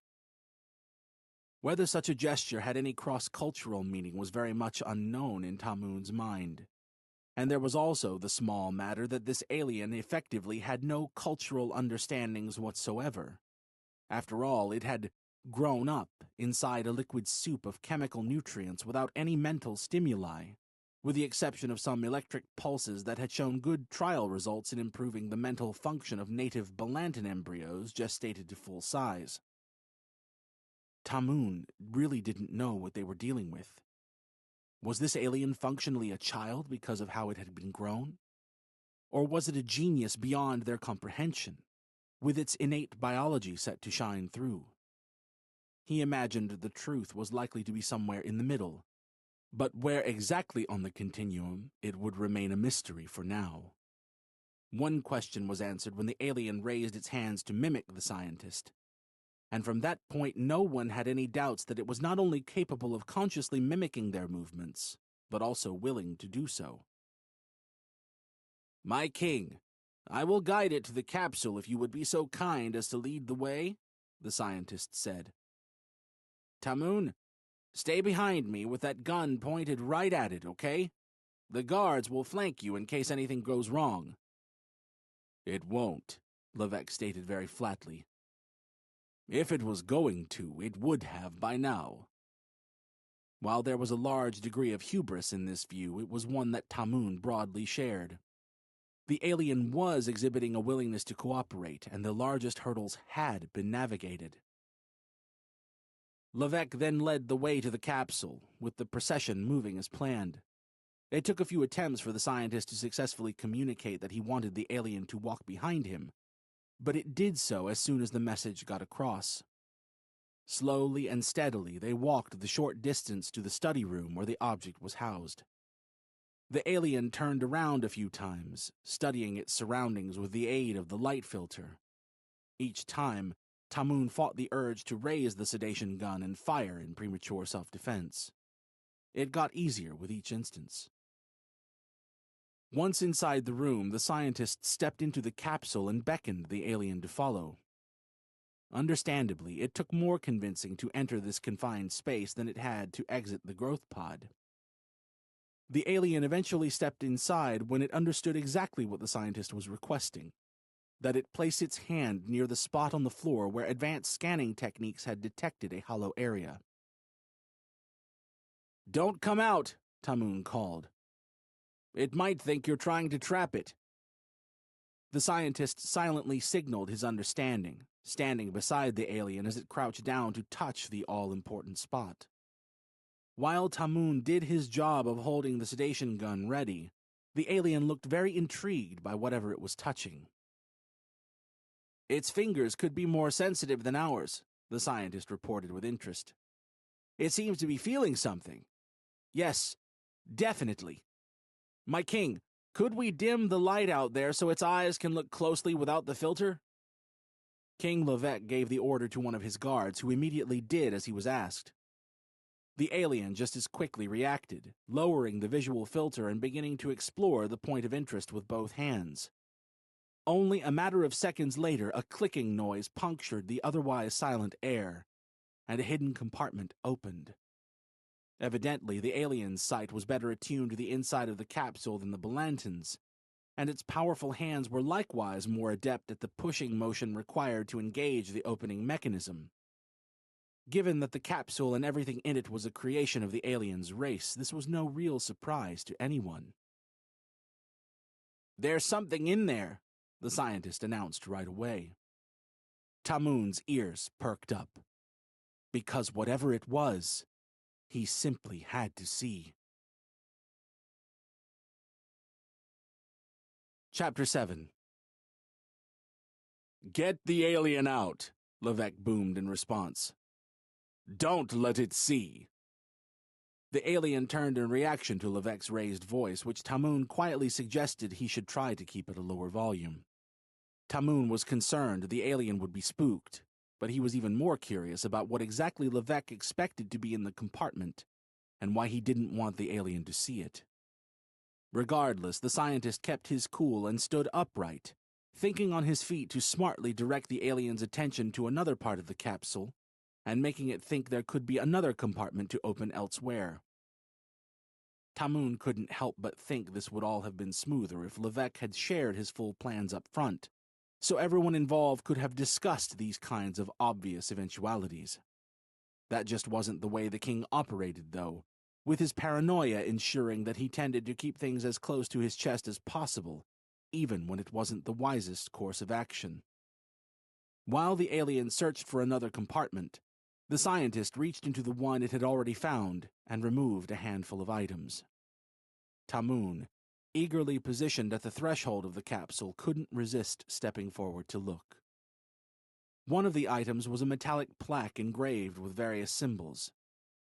Whether such a gesture had any cross-cultural meaning was very much unknown in Tamun's mind. And there was also the small matter that this alien effectively had no cultural understandings whatsoever. After all, it had grown up inside a liquid soup of chemical nutrients without any mental stimuli, with the exception of some electric pulses that had shown good trial results in improving the mental function of native Balantan embryos gestated to full size. Tamun really didn't know what they were dealing with. Was this alien functionally a child because of how it had been grown? Or was it a genius beyond their comprehension, with its innate biology set to shine through? He imagined the truth was likely to be somewhere in the middle, but where exactly on the continuum, it would remain a mystery for now. One question was answered when the alien raised its hands to mimic the scientist, and from that point no one had any doubts that it was not only capable of consciously mimicking their movements, but also willing to do so. "My king, I will guide it to the capsule if you would be so kind as to lead the way," the scientist said. "Tamun, stay behind me with that gun pointed right at it, okay? The guards will flank you in case anything goes wrong." "It won't," Levesque stated very flatly. "If it was going to, it would have by now." While there was a large degree of hubris in this view, it was one that Tamun broadly shared. The alien was exhibiting a willingness to cooperate, and the largest hurdles had been navigated. Levesque then led the way to the capsule, with the procession moving as planned. It took a few attempts for the scientist to successfully communicate that he wanted the alien to walk behind him, but it did so as soon as the message got across. Slowly and steadily, they walked the short distance to the study room where the object was housed. The alien turned around a few times, studying its surroundings with the aid of the light filter. Each time, Tamun fought the urge to raise the sedation gun and fire in premature self-defense. It got easier with each instance. Once inside the room, the scientist stepped into the capsule and beckoned the alien to follow. Understandably, it took more convincing to enter this confined space than it had to exit the growth pod. The alien eventually stepped inside when it understood exactly what the scientist was requesting: that it place its hand near the spot on the floor where advanced scanning techniques had detected a hollow area. "Don't come out," Tamun called. "It might think you're trying to trap it." The scientist silently signaled his understanding, standing beside the alien as it crouched down to touch the all-important spot. While Tamun did his job of holding the sedation gun ready, the alien looked very intrigued by whatever it was touching. "Its fingers could be more sensitive than ours," the scientist reported with interest. "It seems to be feeling something. Yes, definitely. My king, could we dim the light out there so its eyes can look closely without the filter?" King Levesque gave the order to one of his guards, who immediately did as he was asked. The alien just as quickly reacted, lowering the visual filter and beginning to explore the point of interest with both hands. Only a matter of seconds later, a clicking noise punctured the otherwise silent air, and a hidden compartment opened. Evidently, the alien's sight was better attuned to the inside of the capsule than the Belanton's, and its powerful hands were likewise more adept at the pushing motion required to engage the opening mechanism. Given that the capsule and everything in it was a creation of the alien's race, this was no real surprise to anyone. "There's something in there," the scientist announced right away. Tamun's ears perked up. Because whatever it was, he simply had to see. Chapter 7. "Get the alien out," Levesque boomed in response. "Don't let it see." The alien turned in reaction to Levesque's raised voice, which Tamun quietly suggested he should try to keep at a lower volume. Tamun was concerned the alien would be spooked, but he was even more curious about what exactly Levesque expected to be in the compartment, and why he didn't want the alien to see it. Regardless, the scientist kept his cool and stood upright, thinking on his feet to smartly direct the alien's attention to another part of the capsule, and making it think there could be another compartment to open elsewhere. Tamun couldn't help but think this would all have been smoother if Levesque had shared his full plans up front, so everyone involved could have discussed these kinds of obvious eventualities. That just wasn't the way the king operated, though, with his paranoia ensuring that he tended to keep things as close to his chest as possible, even when it wasn't the wisest course of action. While the alien searched for another compartment, the scientist reached into the one it had already found and removed a handful of items. Tamun, eagerly positioned at the threshold of the capsule, couldn't resist stepping forward to look. One of the items was a metallic plaque engraved with various symbols.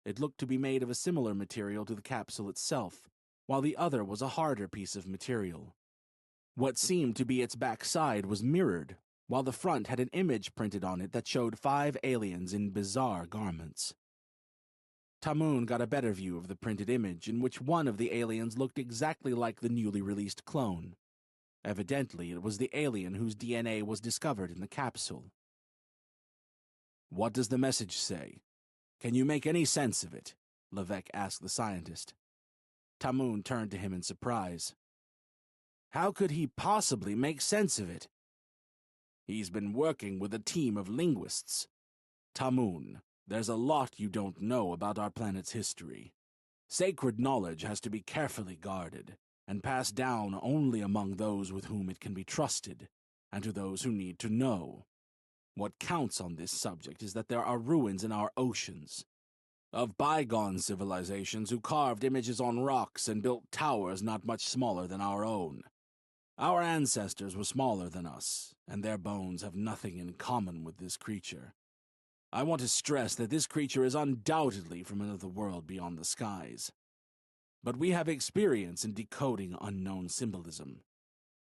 It looked to be made of a similar material to the capsule itself, while the other was a harder piece of material. What seemed to be its backside was mirrored, while the front had an image printed on it that showed 5 aliens in bizarre garments. Tamun got a better view of the printed image, in which one of the aliens looked exactly like the newly released clone. Evidently, it was the alien whose DNA was discovered in the capsule. "What does the message say? Can you make any sense of it?" Levesque asked the scientist. Tamun turned to him in surprise. "How could he possibly make sense of it?" "He's been working with a team of linguists. Tamun, there's a lot you don't know about our planet's history. Sacred knowledge has to be carefully guarded, and passed down only among those with whom it can be trusted, and to those who need to know. What counts on this subject is that there are ruins in our oceans, of bygone civilizations who carved images on rocks and built towers not much smaller than our own. Our ancestors were smaller than us, and their bones have nothing in common with this creature. I want to stress that this creature is undoubtedly from another world beyond the skies. But we have experience in decoding unknown symbolism.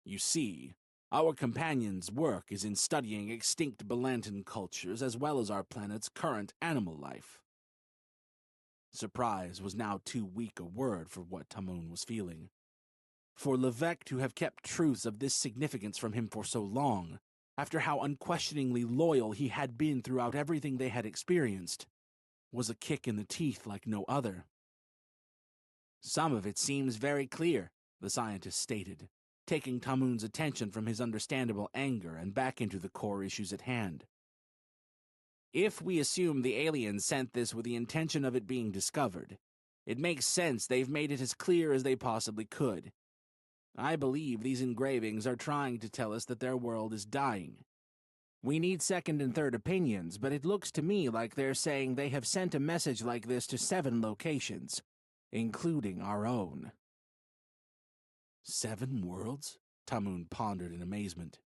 You see, our companion's work is in studying extinct Belantan cultures as well as our planet's current animal life." Surprise was now too weak a word for what Tamun was feeling. For Levesque to have kept truths of this significance from him for so long, after how unquestioningly loyal he had been throughout everything they had experienced, was a kick in the teeth like no other. "Some of it seems very clear," the scientist stated, taking Tamun's attention from his understandable anger and back into the core issues at hand. "If we assume the aliens sent this with the intention of it being discovered, it makes sense they've made it as clear as they possibly could. I believe these engravings are trying to tell us that their world is dying. We need second and third opinions, but it looks to me like they're saying they have sent a message like this to 7 locations, including our own." 7 worlds? Tamun pondered in amazement.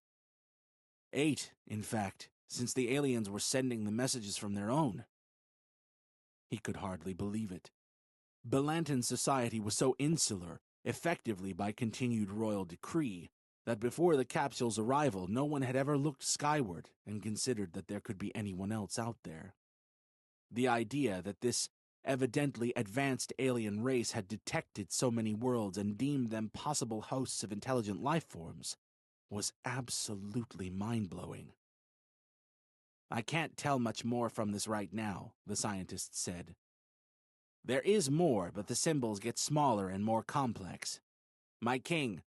8, in fact, since the aliens were sending the messages from their own. He could hardly believe it. Belantan society was so insular, effectively by continued royal decree, that before the capsule's arrival no one had ever looked skyward and considered that there could be anyone else out there. The idea that this evidently advanced alien race had detected so many worlds and deemed them possible hosts of intelligent life forms was absolutely mind-blowing. "I can't tell much more from this right now," the scientist said. "There is more, but the symbols get smaller and more complex. My king,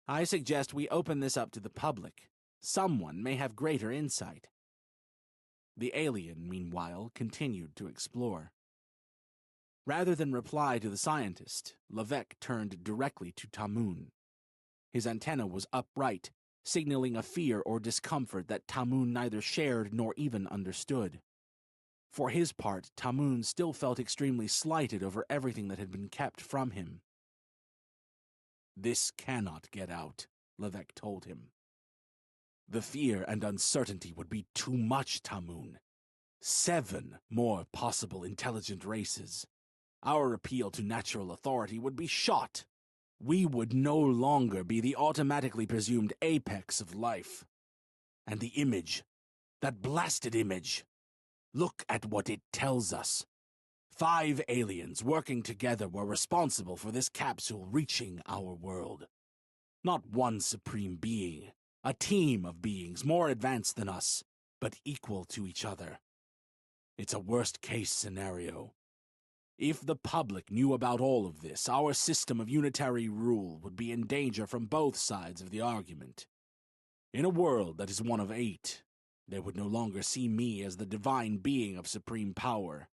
I suggest we open this up to the public. Someone may have greater insight." The alien, meanwhile, continued to explore. Rather than reply to the scientist, Levesque turned directly to Tamun. His antenna was upright, signaling a fear or discomfort that Tamun neither shared nor even understood. For his part, Tamun still felt extremely slighted over everything that had been kept from him. "This cannot get out," Levesque told him. "The fear and uncertainty would be too much, Tamun. 7 more possible intelligent races. Our appeal to natural authority would be shot. We would no longer be the automatically presumed apex of life. And the image, that blasted image, look at what it tells us. 5 aliens working together were responsible for this capsule reaching our world. Not one supreme being, a team of beings more advanced than us, but equal to each other. It's a worst-case scenario. If the public knew about all of this, our system of unitary rule would be in danger from both sides of the argument. In a world that is one of 8, they would no longer see me as the divine being of supreme power.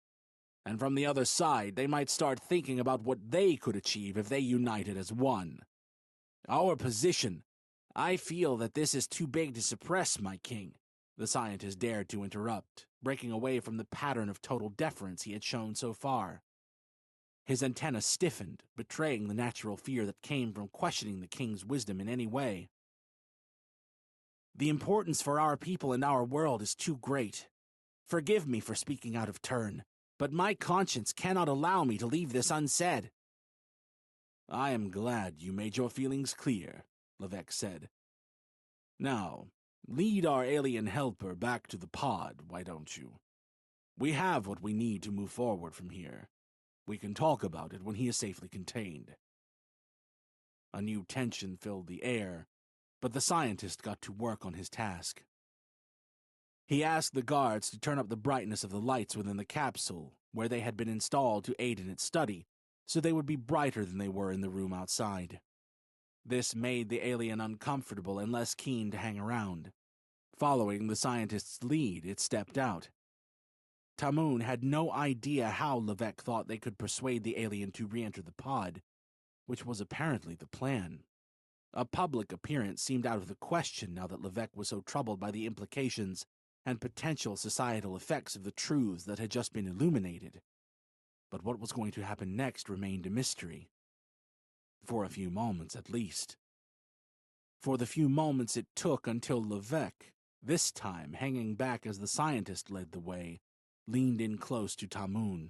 And from the other side, they might start thinking about what they could achieve if they united as one. Our position, I feel that this is too big to suppress, my king," the scientist dared to interrupt, breaking away from the pattern of total deference he had shown so far. His antenna stiffened, betraying the natural fear that came from questioning the king's wisdom in any way. The importance for our people and our world is too great. Forgive me for speaking out of turn, but my conscience cannot allow me to leave this unsaid. I am glad you made your feelings clear, Levesque said. Now, lead our alien helper back to the pod, why don't you? We have what we need to move forward from here. We can talk about it when he is safely contained. A new tension filled the air, but the scientist got to work on his task. He asked the guards to turn up the brightness of the lights within the capsule, where they had been installed to aid in its study, so they would be brighter than they were in the room outside. This made the alien uncomfortable and less keen to hang around. Following the scientist's lead, it stepped out. Tamoon had no idea how Levesque thought they could persuade the alien to re-enter the pod, which was apparently the plan. A public appearance seemed out of the question now that Levesque was so troubled by the implications and potential societal effects of the truths that had just been illuminated. But what was going to happen next remained a mystery. For a few moments at least. For the few moments it took until Levesque, this time hanging back as the scientist led the way, leaned in close to Tamoon.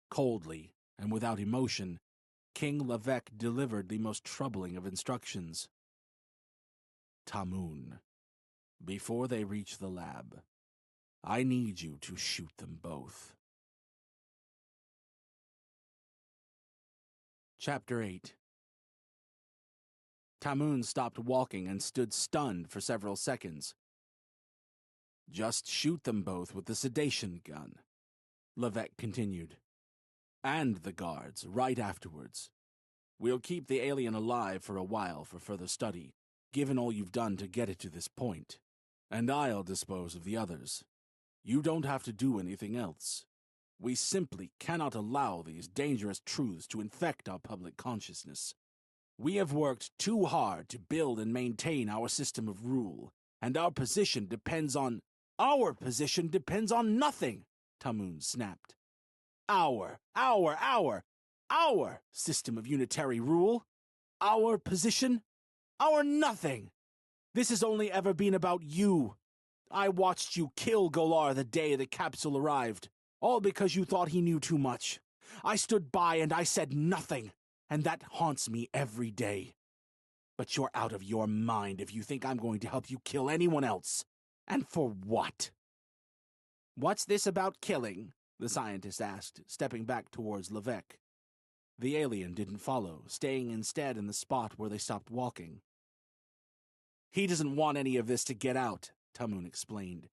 Coldly, and without emotion, King Levesque delivered the most troubling of instructions. Tamoon, before they reach the lab, I need you to shoot them both. Chapter 8. Tamoon stopped walking and stood stunned for several seconds. Just shoot them both with the sedation gun, Levesque continued. And the guards, right afterwards. We'll keep the alien alive for a while for further study, given all you've done to get it to this point. And I'll dispose of the others. You don't have to do anything else. We simply cannot allow these dangerous truths to infect our public consciousness. We have worked too hard to build and maintain our system of rule, and our position depends on nothing, Tamoon snapped. Our system of unitary rule, our position, our nothing. This has only ever been about you. I watched you kill Golar the day the capsule arrived, all because you thought he knew too much. I stood by and I said nothing, and that haunts me every day. But you're out of your mind if you think I'm going to help you kill anyone else. And for what? What's this about killing? The scientist asked, stepping back towards Levesque. The alien didn't follow, staying instead in the spot where they stopped walking. He doesn't want any of this to get out, Tamoon explained.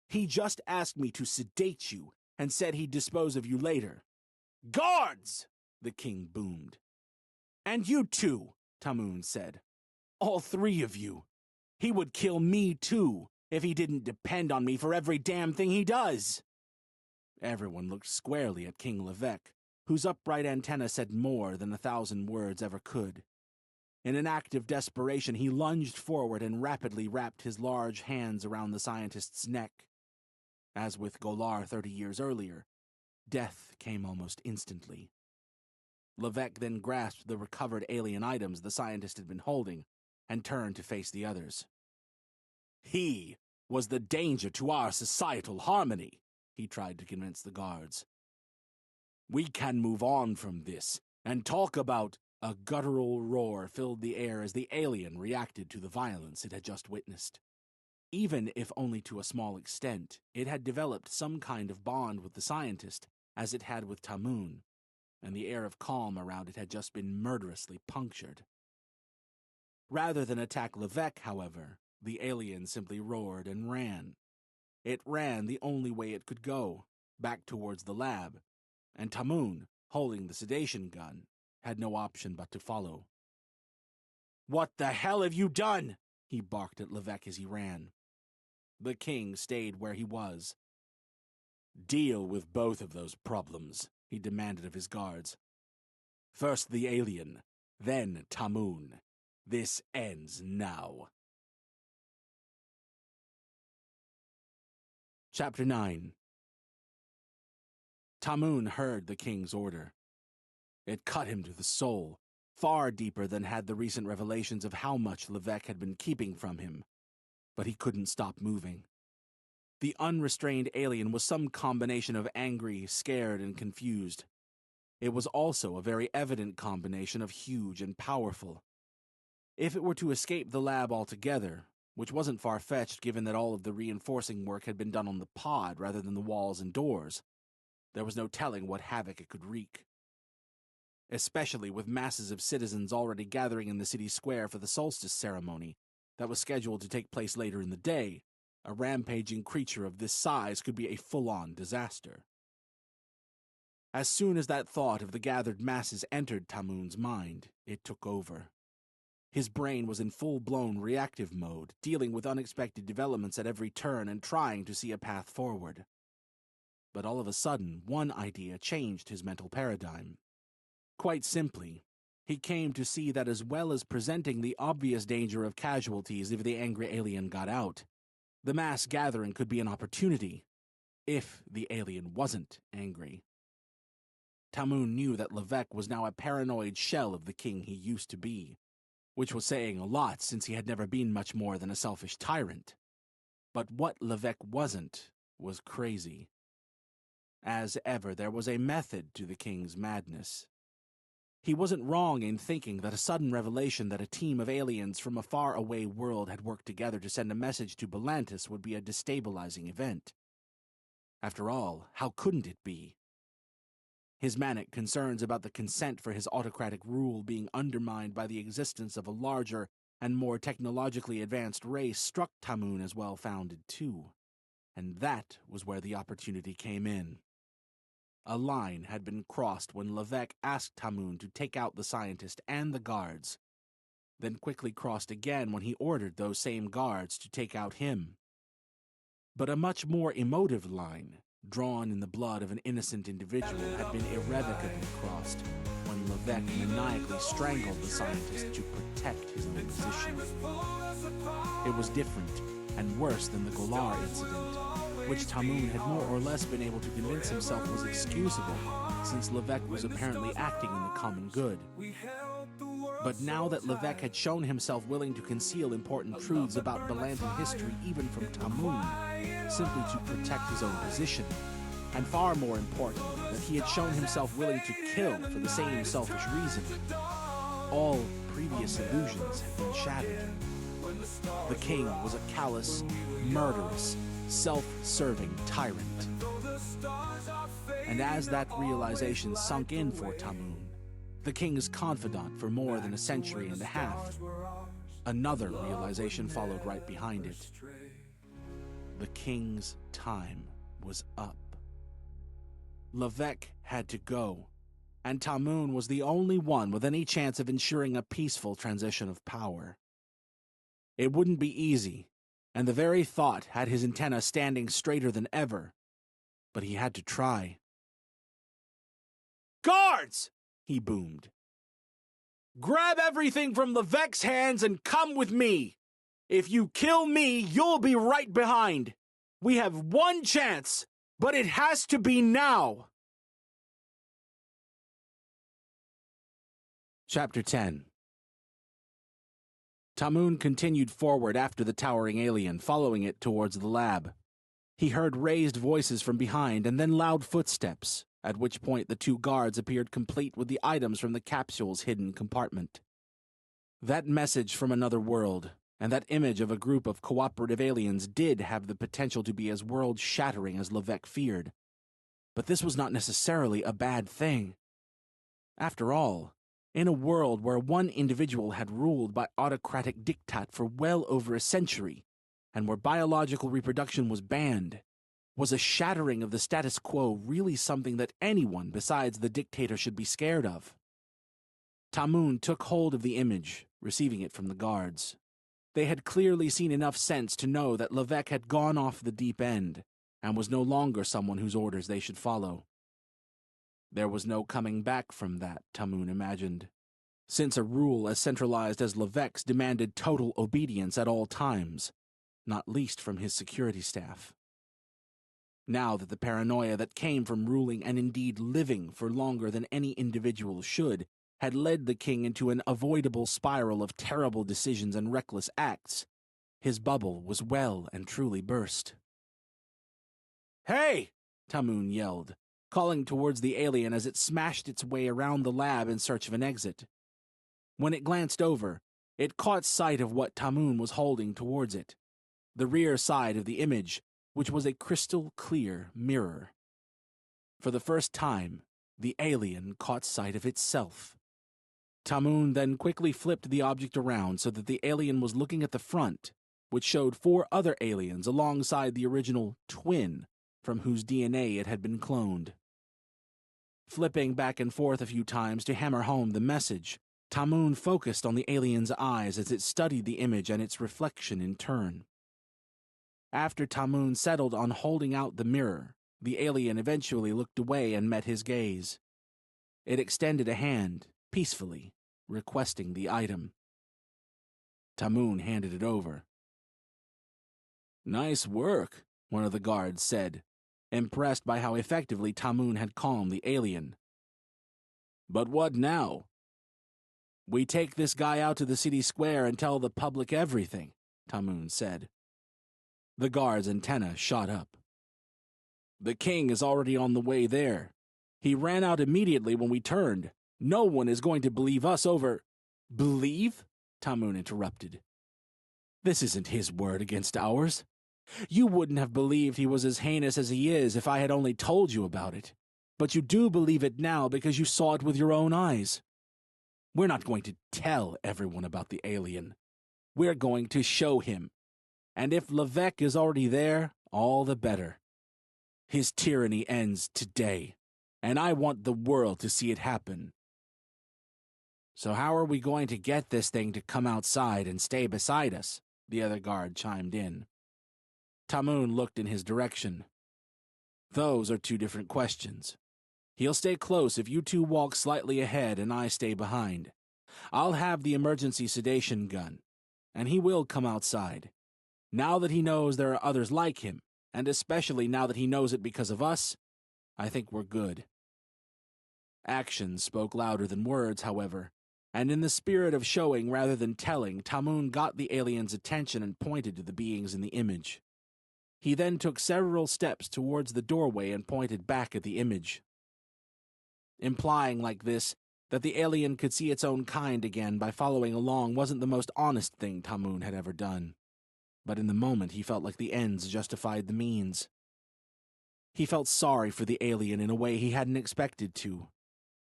He just asked me to sedate you and said he'd dispose of you later. Guards! The king boomed. And you too, Tamoon said. All three of you. He would kill me too, if he didn't depend on me for every damn thing he does. Everyone looked squarely at King Levesque, whose upright antenna said more than 1,000 words ever could. In an act of desperation, he lunged forward and rapidly wrapped his large hands around the scientist's neck. As with Golar 30 years earlier, death came almost instantly. Levesque then grasped the recovered alien items the scientist had been holding and turned to face the others. He was the danger to our societal harmony, he tried to convince the guards. We can move on from this and talk about... A guttural roar filled the air as the alien reacted to the violence it had just witnessed. Even if only to a small extent, it had developed some kind of bond with the scientist, as it had with Tamoon, and the air of calm around it had just been murderously punctured. Rather than attack Levesque, however, the alien simply roared and ran. It ran the only way it could go, back towards the lab, and Tamoon, holding the sedation gun, had no option but to follow. What the hell have you done? He barked at Levesque as he ran. The king stayed where he was. Deal with both of those problems, he demanded of his guards. First the alien, then Tamoon. This ends now. Chapter 9. Tamoon heard the king's order. It cut him to the soul, far deeper than had the recent revelations of how much Levesque had been keeping from him. But he couldn't stop moving. The unrestrained alien was some combination of angry, scared, and confused. It was also a very evident combination of huge and powerful. If it were to escape the lab altogether, which wasn't far-fetched given that all of the reinforcing work had been done on the pod rather than the walls and doors, there was no telling what havoc it could wreak. Especially with masses of citizens already gathering in the city square for the solstice ceremony that was scheduled to take place later in the day, a rampaging creature of this size could be a full-on disaster. As soon as that thought of the gathered masses entered Tamun's mind, it took over. His brain was in full-blown reactive mode, dealing with unexpected developments at every turn and trying to see a path forward. But all of a sudden, one idea changed his mental paradigm. Quite simply, he came to see that as well as presenting the obvious danger of casualties if the angry alien got out, the mass gathering could be an opportunity, if the alien wasn't angry. Tamun knew that Levesque was now a paranoid shell of the king he used to be, which was saying a lot since he had never been much more than a selfish tyrant. But what Levesque wasn't was crazy. As ever, there was a method to the king's madness. He wasn't wrong in thinking that a sudden revelation that a team of aliens from a far-away world had worked together to send a message to Belantis would be a destabilizing event. After all, how couldn't it be? His manic concerns about the consent for his autocratic rule being undermined by the existence of a larger and more technologically advanced race struck Tamun as well-founded too. And that was where the opportunity came in. A line had been crossed when Levesque asked Tamun to take out the scientist and the guards, then quickly crossed again when he ordered those same guards to take out him. But a much more emotive line, drawn in the blood of an innocent individual, had been irrevocably crossed when Levesque maniacally strangled the scientist to protect his own position. It was different and worse than the Golar incident, which Tamun had more or less been able to convince himself was excusable, since Levesque was apparently acting in the common good. But now that Levesque had shown himself willing to conceal important truths about Belantan history even from Tamun, simply to protect his own position, and far more importantly, that he had shown himself willing to kill for the same selfish reason, all previous illusions had been shattered. The king was a callous, murderous, self-serving tyrant. And as that realization sunk in for Tamun, the king's confidant for more than a century and a half, another realization followed right behind it. The king's time was up. Levesque had to go, and Tamun was the only one with any chance of ensuring a peaceful transition of power. It wouldn't be easy, and the very thought had his antenna standing straighter than ever, but he had to try. "Guards!" he boomed. "Grab everything from Levesque's hands and come with me! If you kill me, you'll be right behind! We have one chance, but it has to be now!" Chapter 10. Tamun continued forward after the towering alien, following it towards the lab. He heard raised voices from behind and then loud footsteps, at which point the two guards appeared complete with the items from the capsule's hidden compartment. That message from another world, and that image of a group of cooperative aliens did have the potential to be as world-shattering as Levesque feared. But this was not necessarily a bad thing. After all, in a world where one individual had ruled by autocratic diktat for well over a century, and where biological reproduction was banned, was a shattering of the status quo really something that anyone besides the dictator should be scared of? Tamun took hold of the image, receiving it from the guards. They had clearly seen enough sense to know that Levesque had gone off the deep end, and was no longer someone whose orders they should follow. There was no coming back from that, Tamun imagined, since a rule as centralized as Levesque's demanded total obedience at all times, not least from his security staff. Now that the paranoia that came from ruling and indeed living for longer than any individual should had led the king into an avoidable spiral of terrible decisions and reckless acts, his bubble was well and truly burst. "Hey!" Tamun yelled, calling towards the alien as it smashed its way around the lab in search of an exit. When it glanced over, it caught sight of what Tamun was holding towards it, the rear side of the image, which was a crystal-clear mirror. For the first time, the alien caught sight of itself. Tamun then quickly flipped the object around so that the alien was looking at the front, which showed 4 other aliens alongside the original twin from whose DNA it had been cloned. Flipping back and forth a few times to hammer home the message, Tamun focused on the alien's eyes as it studied the image and its reflection in turn. After Tamun settled on holding out the mirror, the alien eventually looked away and met his gaze. It extended a hand, peacefully, requesting the item. Tamun handed it over. "Nice work," one of the guards said, impressed by how effectively Tamun had calmed the alien. "But what now?" "We take this guy out to the city square and tell the public everything," Tamun said. The guard's antenna shot up. "The king is already on the way there. He ran out immediately when we turned. No one is going to believe us over—" "Believe?" Tamun interrupted. "This isn't his word against ours. You wouldn't have believed he was as heinous as he is if I had only told you about it. But you do believe it now because you saw it with your own eyes. We're not going to tell everyone about the alien. We're going to show him. And if Levesque is already there, all the better. His tyranny ends today, and I want the world to see it happen." "So how are we going to get this thing to come outside and stay beside us?" the other guard chimed in. Tamun looked in his direction. "Those are 2 different questions. He'll stay close if you 2 walk slightly ahead and I stay behind. I'll have the emergency sedation gun, and he will come outside. Now that he knows there are others like him, and especially now that he knows it because of us, I think we're good." Actions spoke louder than words, however, and in the spirit of showing rather than telling, Tamun got the alien's attention and pointed to the beings in the image. He then took several steps towards the doorway and pointed back at the image. Implying like this that the alien could see its own kind again by following along wasn't the most honest thing Tamun had ever done. But in the moment he felt like the ends justified the means. He felt sorry for the alien in a way he hadn't expected to.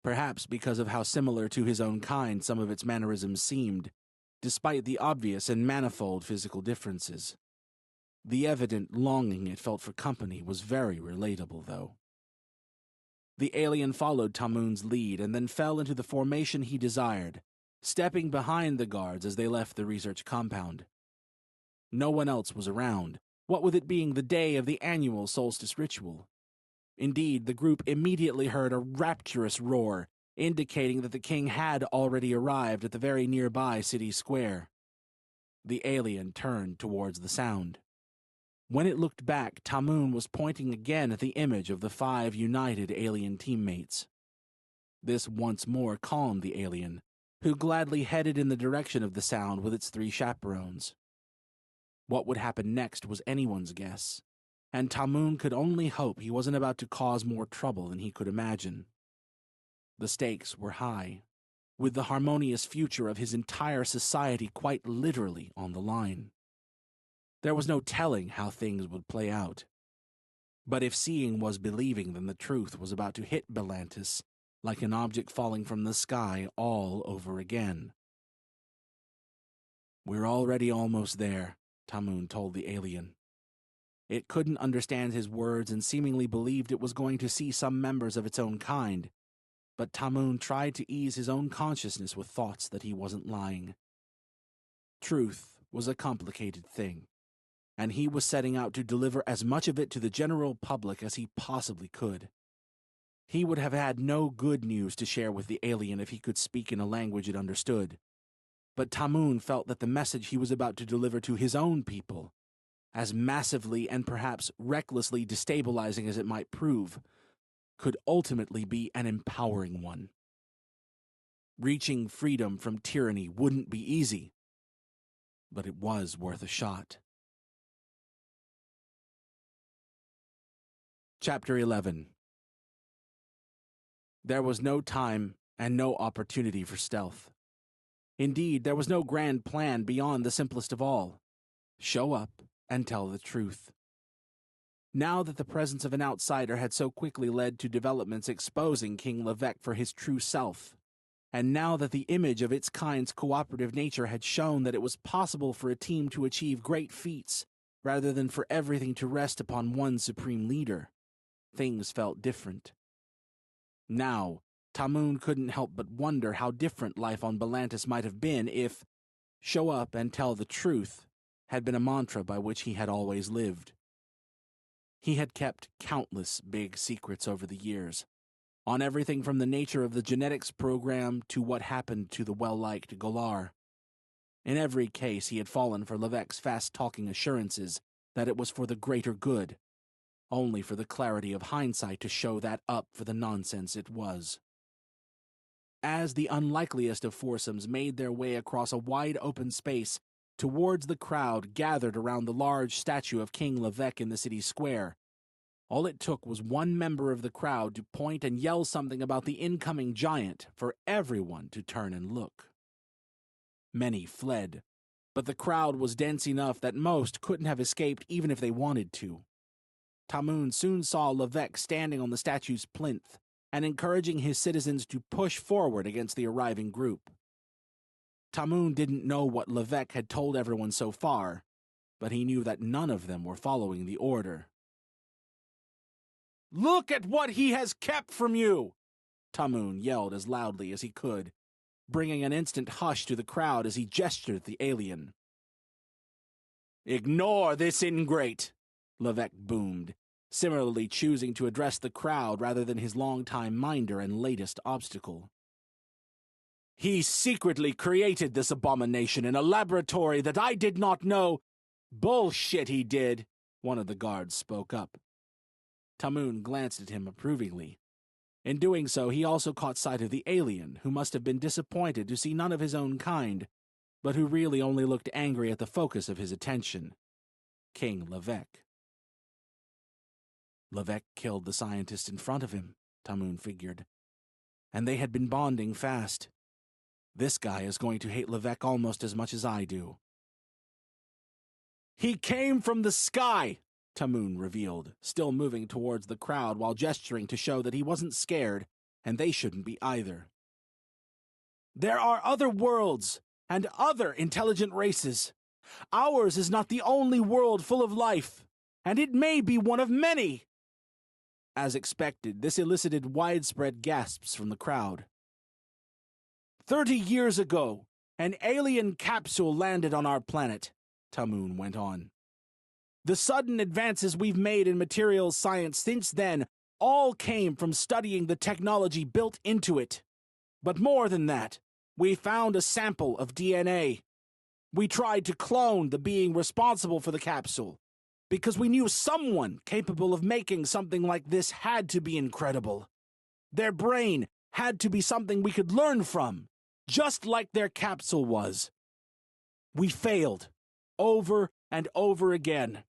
Perhaps because of how similar to his own kind some of its mannerisms seemed, despite the obvious and manifold physical differences. The evident longing it felt for company was very relatable, though. The alien followed Tamun's lead and then fell into the formation he desired, stepping behind the guards as they left the research compound. No one else was around, what with it being the day of the annual solstice ritual. Indeed, the group immediately heard a rapturous roar, indicating that the king had already arrived at the very nearby city square. The alien turned towards the sound. When it looked back, Tamun was pointing again at the image of the 5 united alien teammates. This once more calmed the alien, who gladly headed in the direction of the sound with its 3 chaperones. What would happen next was anyone's guess, and Tamun could only hope he wasn't about to cause more trouble than he could imagine. The stakes were high, with the harmonious future of his entire society quite literally on the line. There was no telling how things would play out. But if seeing was believing, then the truth was about to hit Belantis like an object falling from the sky all over again. "We're already almost there," Tamun told the alien. It couldn't understand his words and seemingly believed it was going to see some members of its own kind, but Tamun tried to ease his own consciousness with thoughts that he wasn't lying. Truth was a complicated thing, and he was setting out to deliver as much of it to the general public as he possibly could. He would have had no good news to share with the alien if he could speak in a language it understood. But Tamun felt that the message he was about to deliver to his own people, as massively and perhaps recklessly destabilizing as it might prove, could ultimately be an empowering one. Reaching freedom from tyranny wouldn't be easy, but it was worth a shot. Chapter 11. There was no time and no opportunity for stealth. Indeed, there was no grand plan beyond the simplest of all: show up and tell the truth. Now that the presence of an outsider had so quickly led to developments exposing King Levesque for his true self, and now that the image of its kind's cooperative nature had shown that it was possible for a team to achieve great feats rather than for everything to rest upon one supreme leader, things felt different. Now, Tamun couldn't help but wonder how different life on Belantis might have been if show up and tell the truth had been a mantra by which he had always lived. He had kept countless big secrets over the years, on everything from the nature of the genetics program to what happened to the well-liked Golar. In every case, he had fallen for Levesque's fast-talking assurances that it was for the greater good, only for the clarity of hindsight to show that up for the nonsense it was. As the unlikeliest of foursomes made their way across a wide open space towards the crowd gathered around the large statue of King Levesque in the city square, all it took was one member of the crowd to point and yell something about the incoming giant for everyone to turn and look. Many fled, but the crowd was dense enough that most couldn't have escaped even if they wanted to. Tamun soon saw Levesque standing on the statue's plinth and encouraging his citizens to push forward against the arriving group. Tamun didn't know what Levesque had told everyone so far, but he knew that none of them were following the order. "Look at what he has kept from you!" Tamun yelled as loudly as he could, bringing an instant hush to the crowd as he gestured at the alien. "Ignore this ingrate!" Levesque boomed, similarly choosing to address the crowd rather than his longtime minder and latest obstacle. "He secretly created this abomination in a laboratory that I did not know—" "Bullshit he did," one of the guards spoke up. Tamun glanced at him approvingly. In doing so, he also caught sight of the alien, who must have been disappointed to see none of his own kind, but who really only looked angry at the focus of his attention: King Levesque. Levesque killed the scientist in front of him, Tamun figured, and they had been bonding fast. This guy is going to hate Levesque almost as much as I do. "He came from the sky," Tamun revealed, still moving towards the crowd while gesturing to show that he wasn't scared, and they shouldn't be either. "There are other worlds, and other intelligent races. Ours is not the only world full of life, and it may be one of many." As expected, this elicited widespread gasps from the crowd. 30 years ago, an alien capsule landed on our planet, Tamun went on. The sudden advances we've made in materials science since then all came from studying the technology built into it. But more than that, we found a sample of DNA. We tried to clone the being responsible for the capsule, because we knew someone capable of making something like this had to be incredible. Their brain had to be something we could learn from, just like their capsule was. We failed, over and over again.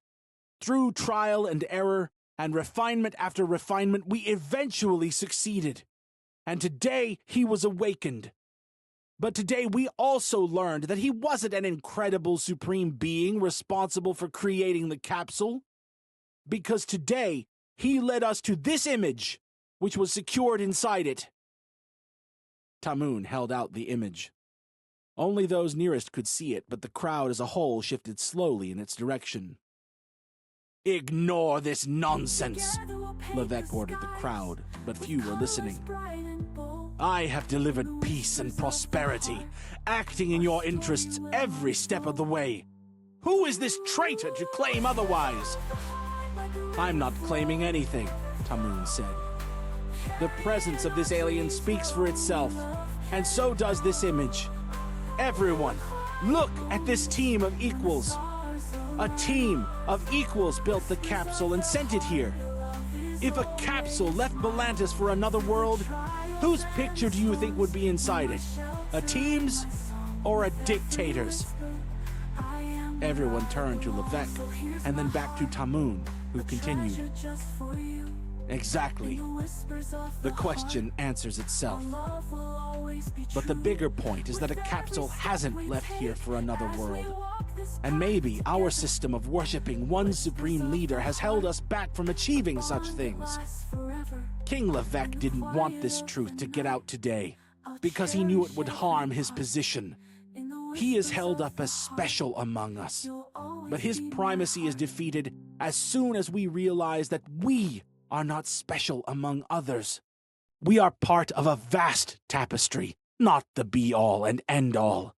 Through trial and error, and refinement after refinement, we eventually succeeded. And today he was awakened. But today we also learned that he wasn't an incredible supreme being responsible for creating the capsule. Because today he led us to this image, which was secured inside it. Tamun held out the image. Only those nearest could see it, but the crowd as a whole shifted slowly in its direction. "Ignore this nonsense," Levesque ordered the crowd, but few were listening. "I have delivered peace and prosperity, acting in your interests every step of the way. Who is this traitor to claim otherwise?" "I'm not claiming anything," Tamun said. "The presence of this alien speaks for itself, and so does this image. Everyone, look at this team of equals. A team of equals built the capsule and sent it here. If a capsule left Belantis for another world, whose picture do you think would be inside it? A team's or a dictator's? Everyone turned to Levesque and then back to Tamun, who continued. Exactly. The question answers itself. But the bigger point is that a capsule hasn't left here for another world. And maybe our system of worshipping one supreme leader has held us back from achieving such things. King Levesque didn't want this truth to get out today, because he knew it would harm his position. He is held up as special among us, but his primacy is defeated as soon as we realize that we are not special among others. We are part of a vast tapestry, not the be-all and end-all.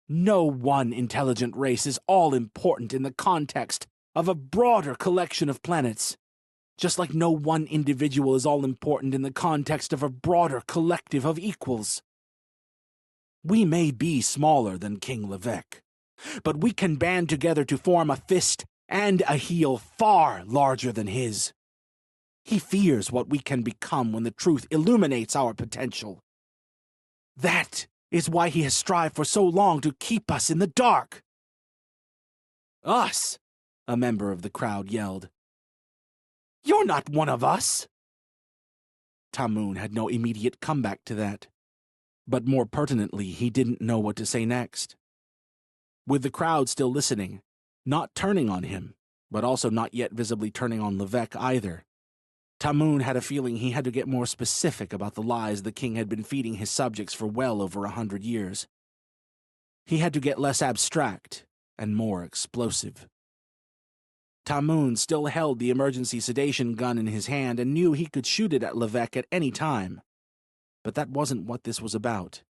No one intelligent race is all-important in the context of a broader collection of planets, just like no one individual is all-important in the context of a broader collective of equals. We may be smaller than King Levesque, but we can band together to form a fist and a heel far larger than his. He fears what we can become when the truth illuminates our potential. That is why he has strived for so long to keep us in the dark. Us, a member of the crowd yelled. You're not one of us. Tamun had no immediate comeback to that. But more pertinently, he didn't know what to say next. With the crowd still listening, not turning on him, but also not yet visibly turning on Levesque either, Tamun had a feeling he had to get more specific about the lies the king had been feeding his subjects for well over 100 years. He had to get less abstract and more explosive. Tamun still held the emergency sedation gun in his hand and knew he could shoot it at Levesque at any time. But that wasn't what this was about.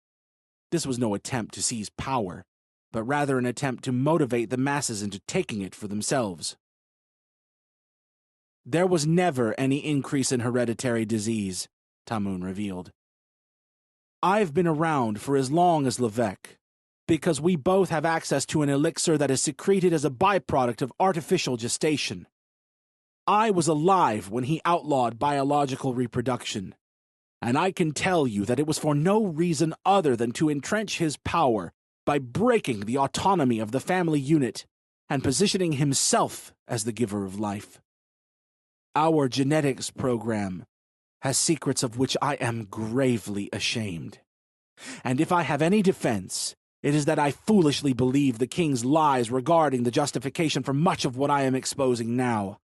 This was no attempt to seize power, but rather an attempt to motivate the masses into taking it for themselves. There was never any increase in hereditary disease, Tamun revealed. I've been around for as long as Levesque, because we both have access to an elixir that is secreted as a byproduct of artificial gestation. I was alive when he outlawed biological reproduction. And I can tell you that it was for no reason other than to entrench his power by breaking the autonomy of the family unit and positioning himself as the giver of life. Our genetics program has secrets of which I am gravely ashamed. And if I have any defense, it is that I foolishly believe the king's lies regarding the justification for much of what I am exposing now.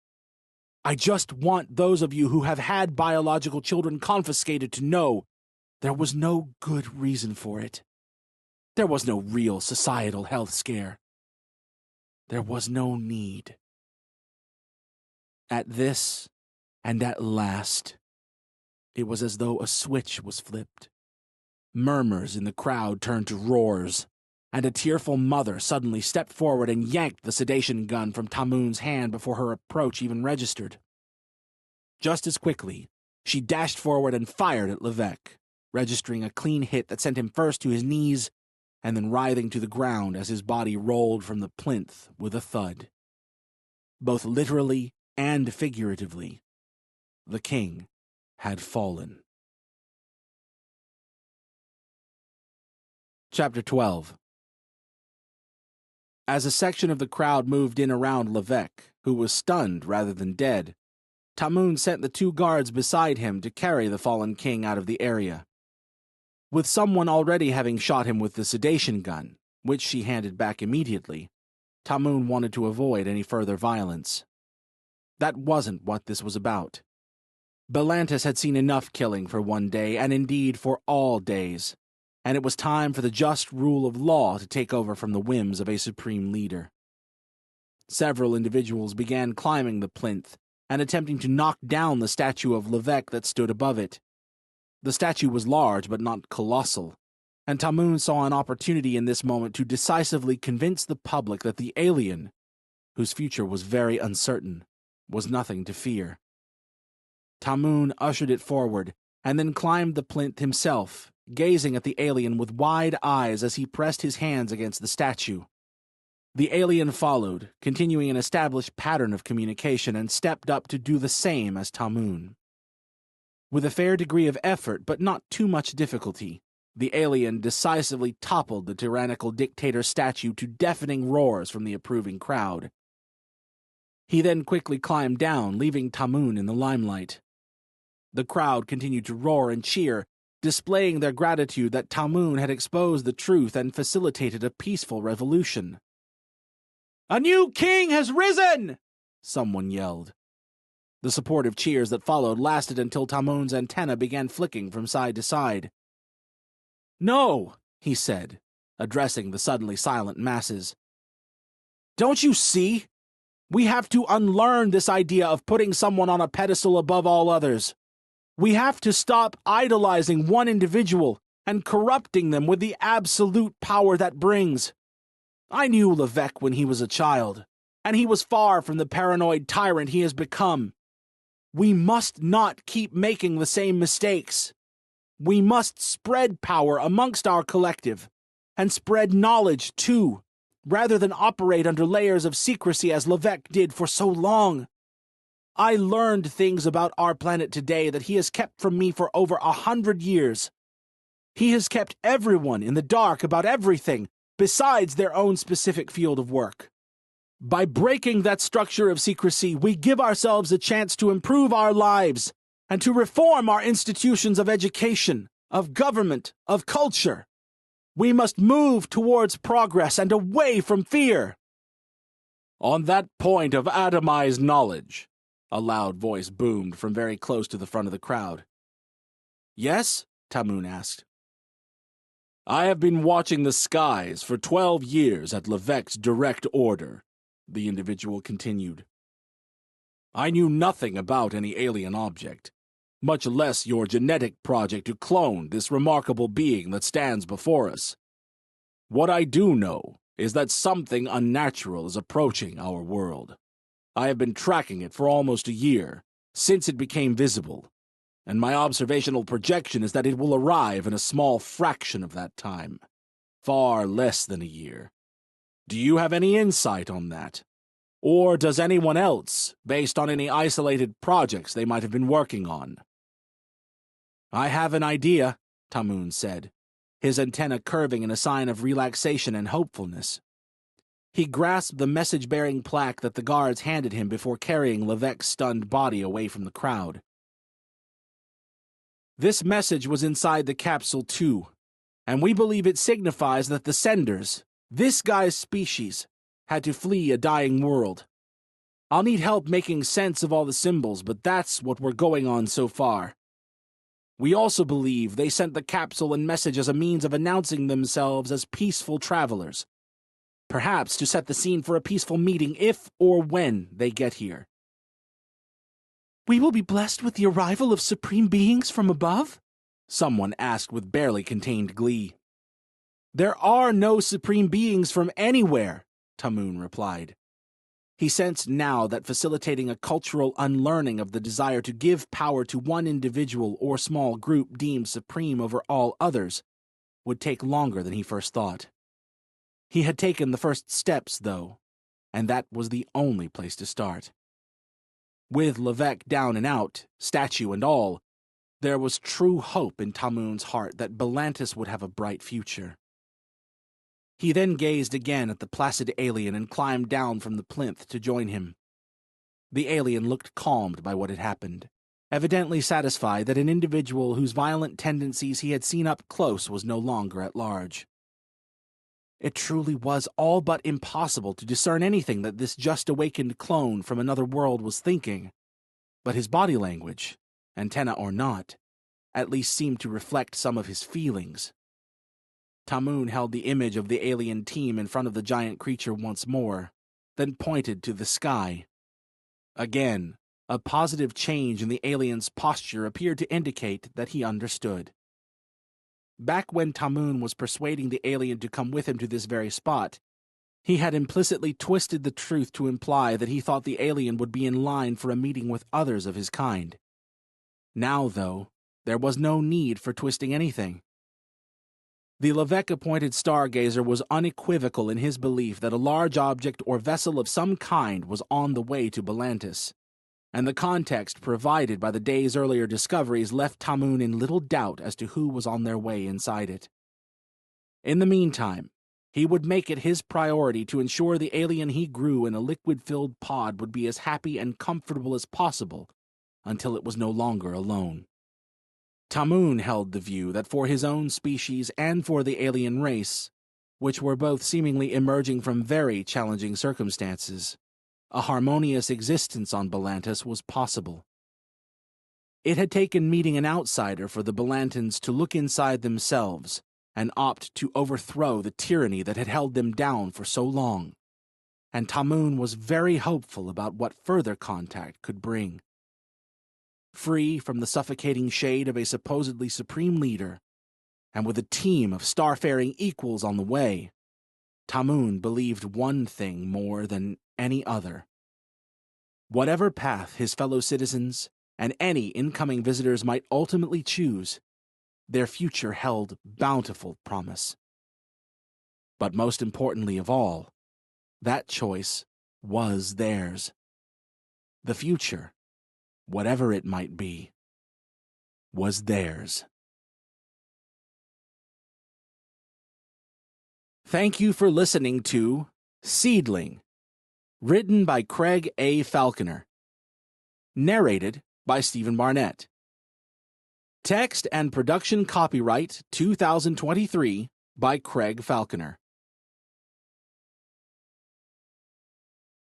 I just want those of you who have had biological children confiscated to know there was no good reason for it. There was no real societal health scare. There was no need. At this, and at last, it was as though a switch was flipped. Murmurs in the crowd turned to roars, and a tearful mother suddenly stepped forward and yanked the sedation gun from Tamun's hand before her approach even registered. Just as quickly, she dashed forward and fired at Levesque, registering a clean hit that sent him first to his knees and then writhing to the ground as his body rolled from the plinth with a thud. Both literally and figuratively, the king had fallen. Chapter 12. As a section of the crowd moved in around Levesque, who was stunned rather than dead, Tamun sent the 2 guards beside him to carry the fallen king out of the area. With someone already having shot him with the sedation gun, which she handed back immediately, Tamun wanted to avoid any further violence. That wasn't what this was about. Belantis had seen enough killing for one day, and indeed for all days, and it was time for the just rule of law to take over from the whims of a supreme leader. Several individuals began climbing the plinth and attempting to knock down the statue of Levesque that stood above it. The statue was large but not colossal, and Tamun saw an opportunity in this moment to decisively convince the public that the alien, whose future was very uncertain, was nothing to fear. Tamun ushered it forward, and then climbed the plinth himself, gazing at the alien with wide eyes as he pressed his hands against the statue. The alien followed, continuing an established pattern of communication, and stepped up to do the same as Tamun. With a fair degree of effort, but not too much difficulty, the alien decisively toppled the tyrannical dictator statue to deafening roars from the approving crowd. He then quickly climbed down, leaving Tamun in the limelight. The crowd continued to roar and cheer, displaying their gratitude that Tamun had exposed the truth and facilitated a peaceful revolution. "A new king has risen!" someone yelled. The supportive cheers that followed lasted until Tamun's antenna began flicking from side to side. "No," he said, addressing the suddenly silent masses. "Don't you see? We have to unlearn this idea of putting someone on a pedestal above all others. We have to stop idolizing one individual and corrupting them with the absolute power that brings. I knew Levesque when he was a child, and he was far from the paranoid tyrant he has become. We must not keep making the same mistakes. We must spread power amongst our collective, and spread knowledge too, rather than operate under layers of secrecy as Levesque did for so long. I learned things about our planet today that he has kept from me for over 100 years. He has kept everyone in the dark about everything besides their own specific field of work. By breaking that structure of secrecy, we give ourselves a chance to improve our lives and to reform our institutions of education, of government, of culture. We must move towards progress and away from fear." "On that point of atomized knowledge," a loud voice boomed from very close to the front of the crowd. "Yes?" Tamun asked. "I have been watching the skies for 12 years at Levesque's direct order," the individual continued. "I knew nothing about any alien object, much less your genetic project to clone this remarkable being that stands before us. What I do know is that something unnatural is approaching our world. I have been tracking it for almost a year, since it became visible, and my observational projection is that it will arrive in a small fraction of that time, far less than a year. Do you have any insight on that? Or does anyone else, based on any isolated projects they might have been working on?" "I have an idea," Tamun said, his antenna curving in a sign of relaxation and hopefulness. He grasped the message-bearing plaque that the guards handed him before carrying Levesque's stunned body away from the crowd. "This message was inside the capsule too, and we believe it signifies that the senders, this guy's species, had to flee a dying world. I'll need help making sense of all the symbols, but that's what we're going on so far. We also believe they sent the capsule and message as a means of announcing themselves as peaceful travelers, perhaps to set the scene for a peaceful meeting if or when they get here." "We will be blessed with the arrival of supreme beings from above?" someone asked with barely contained glee. "There are no supreme beings from anywhere," Tamun replied. He sensed now that facilitating a cultural unlearning of the desire to give power to one individual or small group deemed supreme over all others would take longer than he first thought. He had taken the first steps, though, and that was the only place to start. With Levesque down and out, statue and all, there was true hope in Tamun's heart that Belantis would have a bright future. He then gazed again at the placid alien and climbed down from the plinth to join him. The alien looked calmed by what had happened, evidently satisfied that an individual whose violent tendencies he had seen up close was no longer at large. It truly was all but impossible to discern anything that this just-awakened clone from another world was thinking, but his body language, antenna or not, at least seemed to reflect some of his feelings. Tamun held the image of the alien team in front of the giant creature once more, then pointed to the sky. Again, a positive change in the alien's posture appeared to indicate that he understood. Back when Tamun was persuading the alien to come with him to this very spot, he had implicitly twisted the truth to imply that he thought the alien would be in line for a meeting with others of his kind. Now, though, there was no need for twisting anything. The Levesque-appointed stargazer was unequivocal in his belief that a large object or vessel of some kind was on the way to Belantis, and the context provided by the day's earlier discoveries left Tamun in little doubt as to who was on their way inside it. In the meantime, he would make it his priority to ensure the alien he grew in a liquid-filled pod would be as happy and comfortable as possible until it was no longer alone. Tamun held the view that for his own species and for the alien race, which were both seemingly emerging from very challenging circumstances, a harmonious existence on Belantis was possible. It had taken meeting an outsider for the Belantans to look inside themselves and opt to overthrow the tyranny that had held them down for so long, and Tamun was very hopeful about what further contact could bring. Free from the suffocating shade of a supposedly supreme leader, and with a team of starfaring equals on the way, Tamun believed one thing more than any other. Whatever path his fellow citizens and any incoming visitors might ultimately choose, their future held bountiful promise. But most importantly of all, that choice was theirs. The future, whatever it might be, was theirs. Thank you for listening to Seedling, written by Craig A. Falconer, narrated by Stephen Barnett. Text and production copyright 2023 by Craig Falconer.